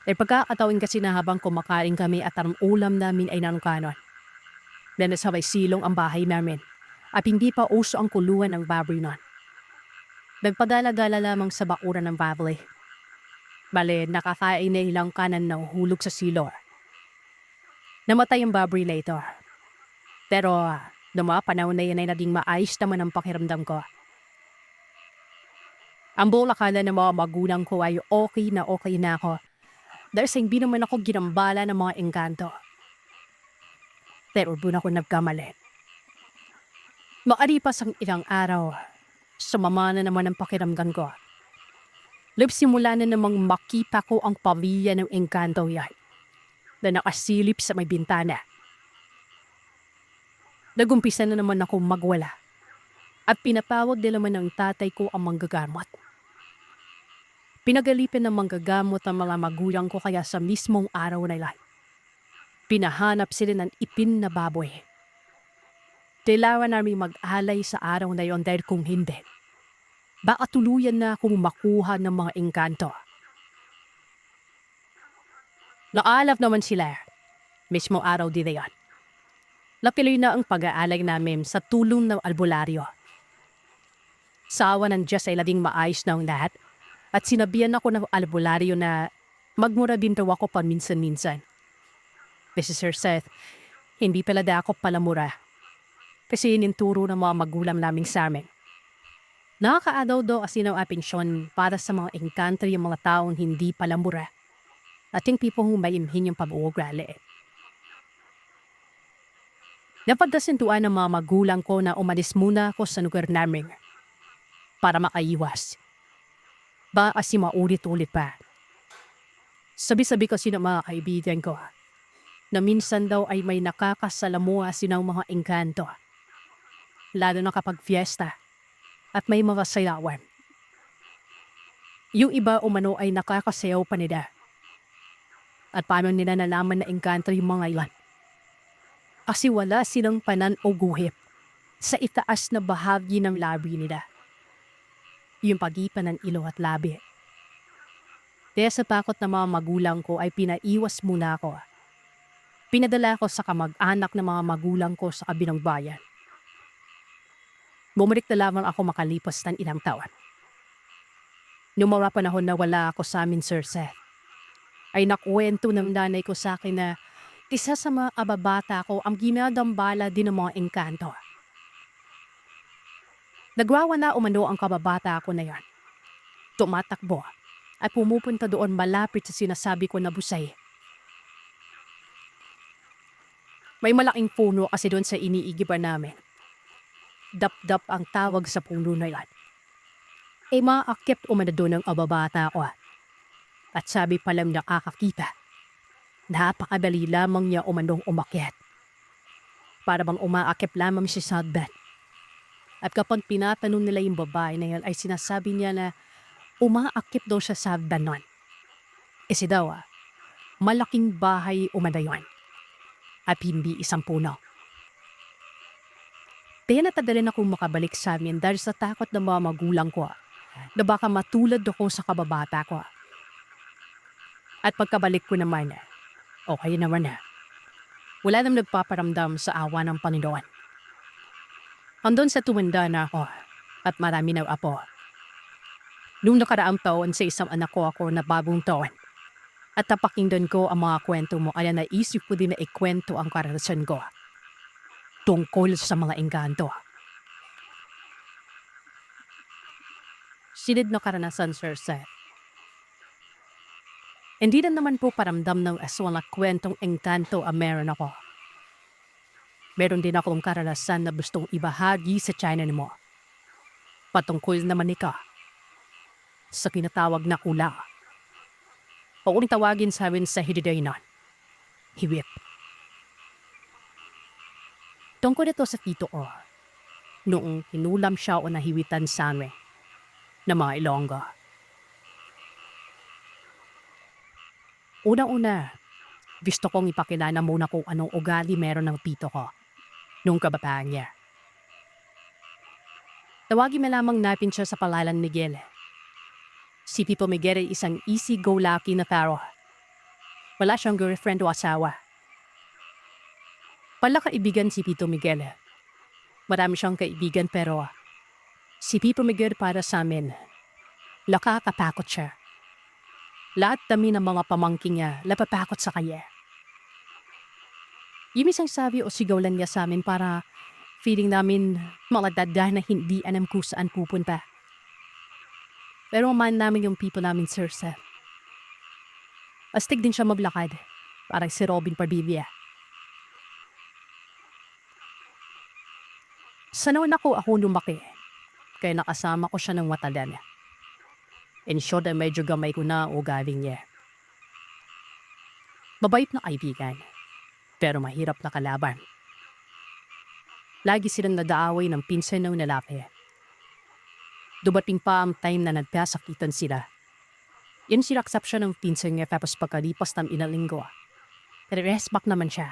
Ay pagkakataon kasi na habang kumakain kami at ang ulam namin ay nangkanon. Na nasa may silong ang bahay namin at hindi pa uso ang kuluan ng baboy nun. Nagpadala-gala lamang sa bakuran ng baboy. Bale, nakakain na ilang kanan na hulog sa silor. Namatay ang baboy later. Pero noong mga panahon na yan ay naging maayos naman ang pakiramdam ko. Ang buong akala ng mga magulang ko ay okay na ako. Dahil sa hindi naman ako ginambala ng mga engkanto. Pero doon ako nagkamali. Makalipas ang ilang araw, sumama na naman ang pakiramdam ko. Simula na namang makita ko ang pamilya ng engkanto yan na nakasilip sa may bintana. Nagumpisa na naman ako magwala at pinatawag din naman ng tatay ko ang manggagamot. Pinagalipin ng manggagamot ang mga magulang ko kaya sa mismong araw na ilan. Pinahanap sila ng ipin na baboy. Kailangan namin mag-alay sa araw na yon dahil kung hindi, Baka tuluyan na akong makuha ng mga engkanto. Naalap naman sila. Mismo araw din na yan. Napiloy na ang pag-aalay namin sa tulong ng albularyo. Sa awa ng Diyos ay labing maayos na ang lahat at sinabihan ako ng albularyo na magmura din daw ako paminsan-minsan. Kasi Sir Seth, hindi pala da ako palamura. Kasi ininturo ng mga magulang naming sa amin. Nakakaadaw daw kasi ng apensyon para sa mga engkanto yung mga taong hindi palamura at yung people who may imhin yung pag-uugali. Napagdasintuan ng mga magulang ko na umalis muna ako sa lugar namin para makaiwas. Ba kasi maulit-ulit pa. Sabi-sabi kasi ng mga kaibigan ko na minsan daw ay may nakakasalamuha silang mga engkanto. Lalo na kapag fiesta at may mga sayawan. Yung iba umano ay nakakasayaw pa nila. At paano nila nalaman na engkanto yung mga ilan? Kasi wala silang panan o guhit sa itaas na bahagi ng labi nila. Yung pagitan ng ilong at labi. Kaya sa takot ng mga magulang ko ay pinaiwas muna ako. Pinadala ko sa kamag-anak ng mga magulang ko sa kabilang bayan. Bumalik na lamang ako makalipas ng ilang taon. Noong mga panahon na wala ako sa amin, Sir Seth, ay nakwento ng nanay ko sa akin na isa sa mga ababata ko ang ginagambala din ng mga engkanto. Nagwawa na umano ang kababata ko na yan. Tumatakbo at pumupunta doon malapit sa sinasabi ko na busay. May malaking puno kasi doon sa iniigiban namin. Dap-dap ang tawag sa puno na yan. Maakit umano doon ang ababata ko. At sabi palang nakakakita. Napakadali lamang niya umanong umakyat. Para bang umaakit lamang siya sa hagdan. At kapag pinatanong nila yung babae na yan ay sinasabi niya na umaakit daw siya sa hagdan nun. Kasi daw malaking bahay umano yun. At hindi isang puno. Kaya natagalan akong makabalik sa amin dahil sa takot ng mga magulang ko na baka matulad ako sa kababata ko. At pagkabalik ko naman, okay naman na. Wala nang nagpaparamdam sa awa ng Panginoon. Andun sa tumanda na ako at marami na apo. Noong nakaraang taon sa isang anak ko ako na bagong taon. At napakinggan ko ang mga kwento mo kaya naisip ko din na ikwento ang karanasan ko. Tungkol sa mga engkanto. Silid na karanasan, Sir Seth. Hindi na naman po paramdam ng aswang na kwentong engkanto ang meron ako. Meron din akong karanasan na gustong ibahagi sa channel mo. Patungkol naman ika sa kinatawag na kula. O kung tawagin sa amin sa Hididayanan, hiwip. Tungkol ito sa tito ko, noong hinulam siya o nahiwitan sa amin na mga Ilonggo. Unang-una, gusto kong ipakilala muna kung anong ugali meron ng tito ko noong kabataan niya. Tawagin mo lamang natin siya sa pangalan Miguel. Si Tito Miguel ay isang easy-go-lucky na tao. Wala siyang girlfriend o asawa. Palakaibigan si Tito Miguel. Marami siyang kaibigan pero si Tito Miguel para sa amin, nakakatakot siya. Lahat kami ng mga pamangking niya napatakot sa kanya. Yung isang sabi o sigaw lang niya sa amin para feeling namin mga dada na hindi alam kung saan pupunta. Pero man namin yung people namin, Sir Seth. Astig din siya maglakad, parang si Robin Parbivia. Sanawan ako lumaki, kaya nakasama ko siya ng matagal. In short, ay medyo gamay ko na ugali niya. Mabait na kaibigan, pero mahirap na kalaban. Lagi silang nadaaway ng pinsan ng lalaki. Dumating pa ang time na nagkasakitan sila. Yan sinaksak siya ng pinsan niya tapos pagkalipas ng ilang linggo. Pero respect naman siya.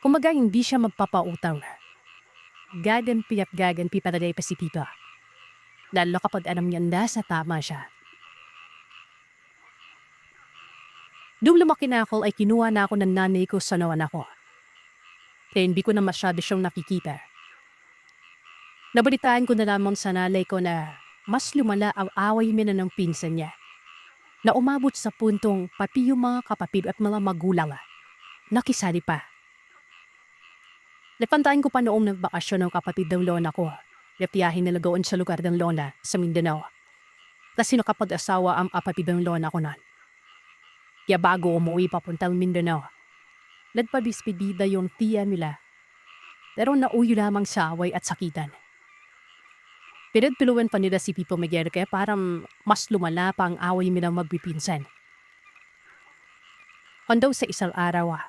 Kumaga hindi siya magpapautang. Gagan piat gagan pipadaday pa si tita. lalo kapag alam niya nasa tama siya. Nung lumaki na ako ay kinuha na ako ng nanay ko sa nawan ako. Kaya hindi ko na masyado siyang nakikita. Nabalitaan ko na lamang sa nanay ko na mas lumala ang away nila ng pinsan niya. Na umabot sa puntong pati yung mga kapatid at mga magulang nakisali pa. Napantaan ko pa noong nagbakasyon ng kapatid ng lola ko. Napiyahin nila doon sa lugar ng lola sa Mindanao. Kasi nakapag-asawa ang kapatid ng lola ko nun. Kaya bago umuwi papuntang Mindanao, nagpabispedida yung tiya nila. Pero nauyo lamang sa away at sakitan. Pinagpiluan pa nila si Pipo Miguel kaya parang mas lumala pa ang away nila magpipinsan. Hanggang sa isang araw,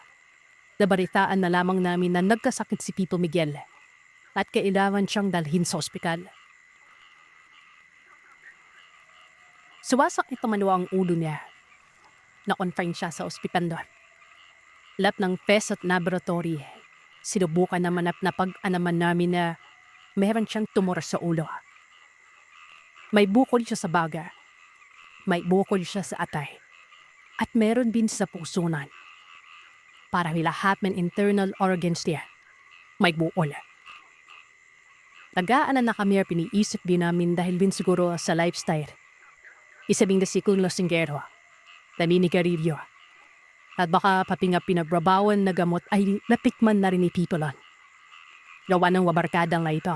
nabaritaan na lamang namin na nagkasakit si Pipo Miguel at kailangan siyang dalhin sa ospital. Suwasakit naman ang ulo niya. Na-confine siya sa ospital doon. Lahat ng test at laboratory, sinubukan naman at napag-anaman namin na meron siyang tumor sa ulo. May bukol siya sa baga, may bukol siya sa atay, at meron din sa pusunan. Para lahat ng internal organs niya, may bukol. Nagaanan na kami at piniisip din namin dahil din siguro sa lifestyle. Isabing na si Kung Lasinggero, naninigarilyo, at baka pati nga pinabrabawan na gamot ay natikman na rin ni Pipolan. Gawa ng wabarkadang na ito.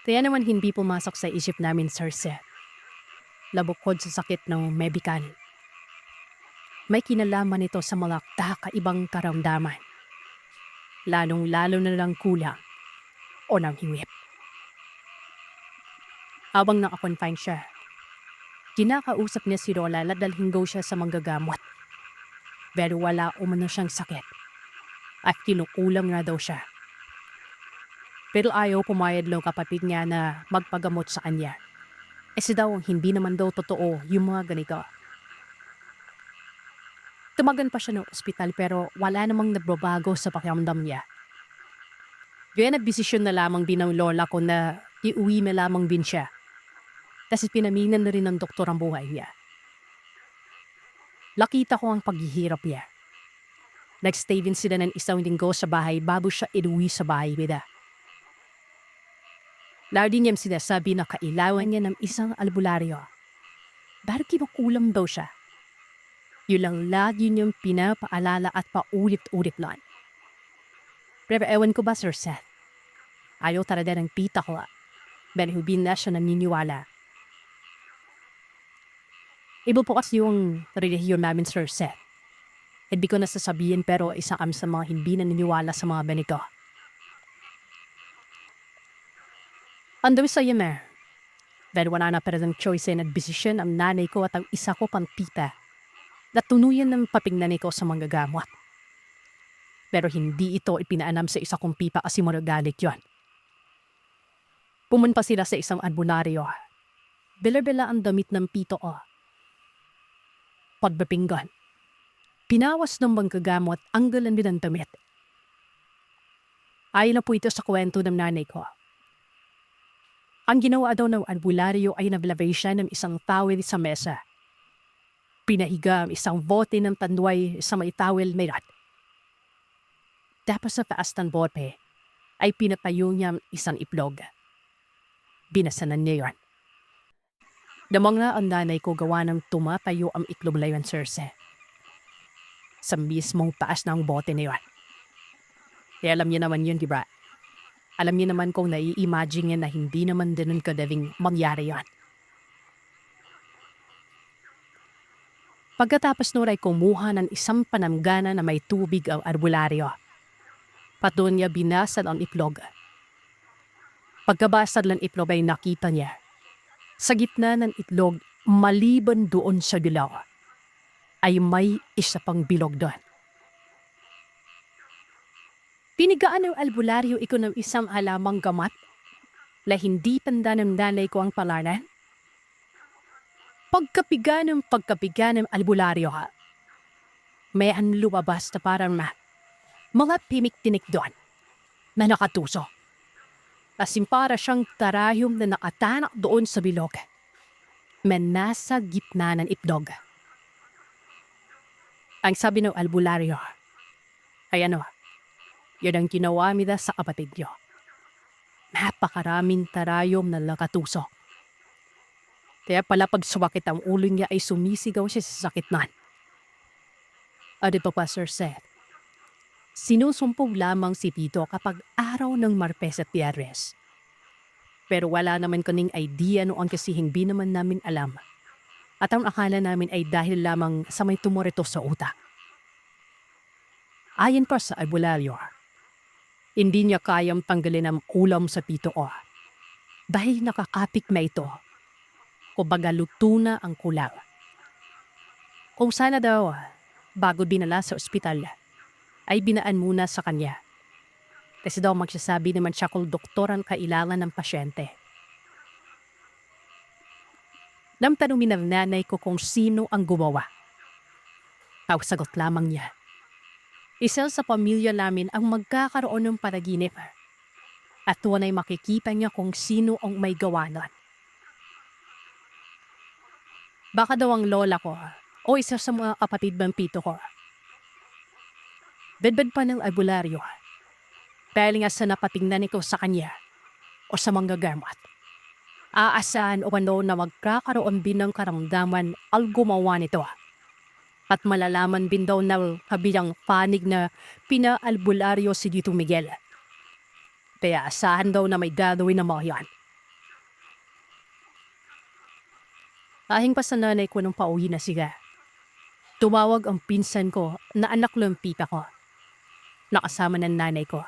Kaya naman hindi pumasok sa isip namin, Sir Seth. Labukod sa sakit ng medical. May kinalaman ito sa mga kakaibang karamdaman. Lalong-lalo na lang kulang o nang hiwip. Habang naka-confine siya, kinakausap niya si Rola na dalhin go siya sa manggagamot. Pero wala umano siyang sakit at kinukulang na daw siya. Pero ayaw pumayad lang kapatid niya na magpagamot sa kanya. Kasi daw hindi naman daw totoo yung mga ganito. Tumagan pa siya ng ospital pero wala namang nagbabago sa pakiramdam niya. Kaya nagdesisyon na lamang din ng lola ko na iuwi na lamang din siya. Kasi pinaminan na rin ng doktor ang buhay niya. Nakita ko ang paghihirap niya. Nagstay din sila ng isang linggo sa bahay bago siya iuwi sa bahay nila. Lagi niyang sinasabi na kailangan niya ng isang albularyo. Dahil kinukulam daw siya. Yun lang lagi niyang pinapaalala at paulit-ulit lang. Pero ewan ko ba, Sir Seth? Ayaw talaga ng tita ko. Pero hindi na siya naniniwala. Iba po kasi yung relihiyon namin, Sir Seth. Hindi ko nasasabihin pero isa kami sa mga hindi naniniwala sa mga ganito. Ando sa iyo na. Dahil wala na pero ng choice and decision ang nanay ko at ang isa ko pang tita na tunuyan ng papingnanay ko sa manggagamot. Pero hindi ito ipinaanam sa isa kong pipa kasi maragalit yon. Pumunta sila sa isang albunaryo. Bila-bila ang damit ng pito ko. Pagbapinggan. Pinawas ng manggagamot ang galan din ng damit. Ayon na po ito sa kwento ng nanay ko. Ang ginawa daw ng albularyo ay naglabay siya ng isang towel sa mesa. Pinahiga ang isang bote ng tanduay sa may towel may rat. Tapos sa taas ng bote ay pinatayo niya ang isang iplog. Binasanan niya yun. Damang na ang nanay ko gawa ng tumatayo ang itlog na yun, Sir Seth. Sa mismong taas ng bote na yun. Kaya alam niya naman yun, di ba? Alam niya naman kung nai-imagine niya na hindi naman din kadaling mangyari yan. Pagkatapos nun ay kumuha ng isang pananggana na may tubig ang albularyo. Doon niya binasad ang itlog. Pagkabasad ng itlog ay nakita niya. Sa gitna ng itlog, maliban doon sa dilaw, ay may isa pang bilog doon. Pinigaan ng albularyo iko ng isang halamang gamat na hindi tanda ng nanay ko ang palaran. Pagkapiga ng albularyo ha, may ang lumabas na parang mga pimik-tinik doon na nakatuso. Asin para siyang tarayom na nakatanak doon sa bilog. Men nasa gitna ng itlog. Ang sabi ng albularyo, ay yun ang ginawa nila sa kapatid niyo. Napakaraming tarayom na nakatusok. Kaya pala pag sumakit ang ulo niya ay sumisigaw siya sa sakit nun. At ito pa Sir Seth, sinusumpong lamang si Tito kapag araw ng Martes at Biyernes. Pero wala naman kaming idea noon kasi hindi naman namin alam. At ang akala namin ay dahil lamang sa may tumorito sa utak. Ayon pa sa albularyo, hindi niya kayang tanggalin ang ulam sa Tito ko. Dahil nakakapik na ito. Kumbaga luto na ang kulang. Kung sana daw, bago dinala sa ospital, ay binaan muna sa kanya. Kasi daw magsasabi naman siya kung doktor ang kailangan ng pasyente. Namtanungin ng nanay ko kung sino ang gumawa. Sagot lamang niya. Isa sa pamilya namin ang magkakaroon ng panaginip. At tuwan ay makikita niya kung sino ang may gawa nun. Baka daw ang lola ko o isa sa mga kapatid ng Tito ko. Bedbed pa ng albularyo. Dahil nga sa napatingnan ko sa kanya o sa mga gamot. Aasahan o ano na magkakaroon din ng karamdaman ang gumawa nito. At malalaman din daw na kabilang panig na pinaalbularyo si Tito Miguel. Kaya asahan daw na may gagawin na mga yan. Ahing pa sa nanay ko nung pauwi na siya. Tumawag ang pinsan ko na anak ng tita ko. Nakasama ng nanay ko.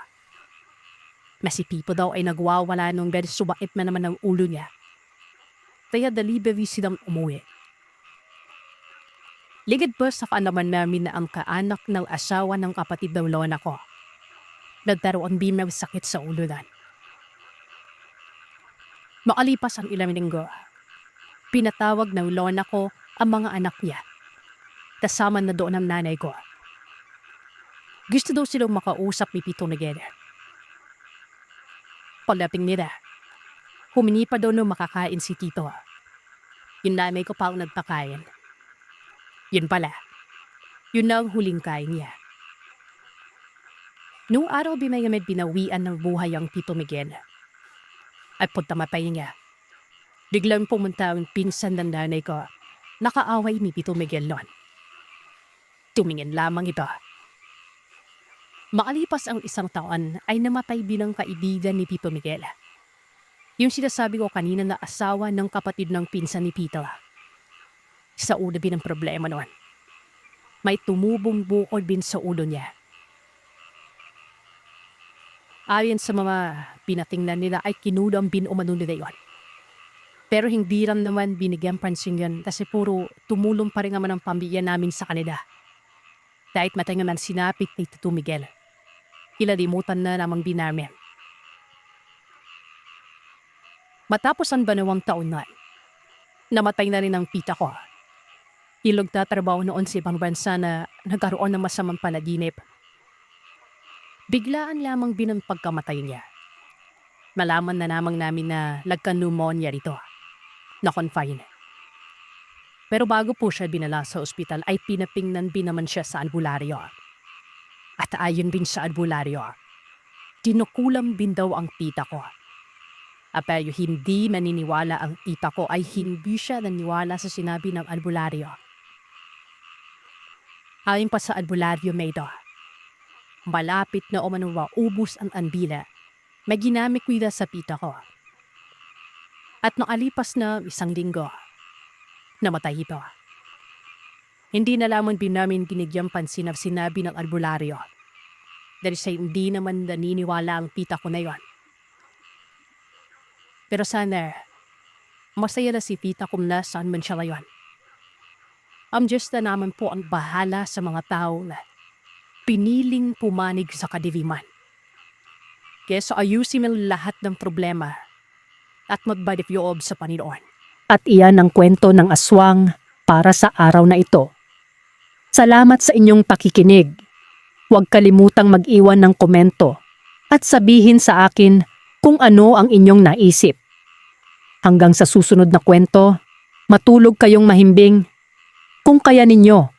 Si Pipo daw ay nagwawala nung dahil subakit na naman ang ulo niya. Kaya delivery silang umuwi. Ligid pa sa kaalaman namin na ang kaanak ng asawa ng kapatid ng lola ko. Nagtaroon din ng sakit sa ulo dan. Makalipas ang ilang linggo, pinatawag ng lola ko ang mga anak niya. Kasama na doon ang nanay ko. Gusto daw silang makausap ni Tito Miguel. Pagdating nila, humingi pa daw nung makakain si Tito. Yung nanay ko pa ang nagpakain. Yun pala, yun na ang huling kain niya. Noong araw binayamed binawian ng buhay ang Tito Miguel. At pagtamatay niya, biglang pumunta ang pinsan ng nanay ko. Nakaaway ni Tito Miguel noon. Tumingin lamang ito. Makalipas ang isang taon ay namatay bilang kaibigan ni Tito Miguel. Yung sinasabi ko kanina na asawa ng kapatid ng pinsan ni Tito. Sa ulo din ang problema noon. May tumubong bukod din sa ulo niya. Ayon sa mga pinatingnan nila ay kinudang bin umano nila yun. Pero hindi rin naman binigyan pansin yan kasi puro tumulong pa rin naman ang pamilya namin sa kanila. Kahit matay naman sinapit ni Tito Miguel. Ilalimutan na namang din namin. Matapos ang banawang taon na, namatay na rin ang tita ko. Ilog tatrabaho noon sa ibang bansa na nagkaroon ng masamang panaginip. Biglaan lamang din ang pagkamatay niya. Malaman na namang namin na nagka-pneumonia rito. Na-confine. Pero bago po siya binala sa ospital ay pinapingnan din naman siya sa albularyo. At ayon din sa albularyo, tinukulam din daw ang tita ko. Pero hindi naniniwala ang tita ko ay hindi siya naniwala sa sinabi ng albularyo. Ayon pa sa albularyo Maydo, malapit na umano ubus ang anbila, may ginamit ko sa tita ko. At nakalipas na isang linggo, namatay ito. Hindi na lamang din namin binigyan pansin ang sinabi ng albularyo. Dahil sa hindi naman naniniwala ang tita ko na yon. Pero sana, masaya na si tita kung nasaan man siya ngayon. Ang Diyos na naman po ang bahala sa mga tao na piniling pumanig sa kadiliman. Kaya so ayusin mo lahat ng problema at magbalik-loob sa Panginoon. At iyan ang kwento ng aswang para sa araw na ito. Salamat sa inyong pakikinig. Huwag kalimutang mag-iwan ng komento at sabihin sa akin kung ano ang inyong naisip. Hanggang sa susunod na kwento, matulog kayong mahimbing. Kung kaya ninyo,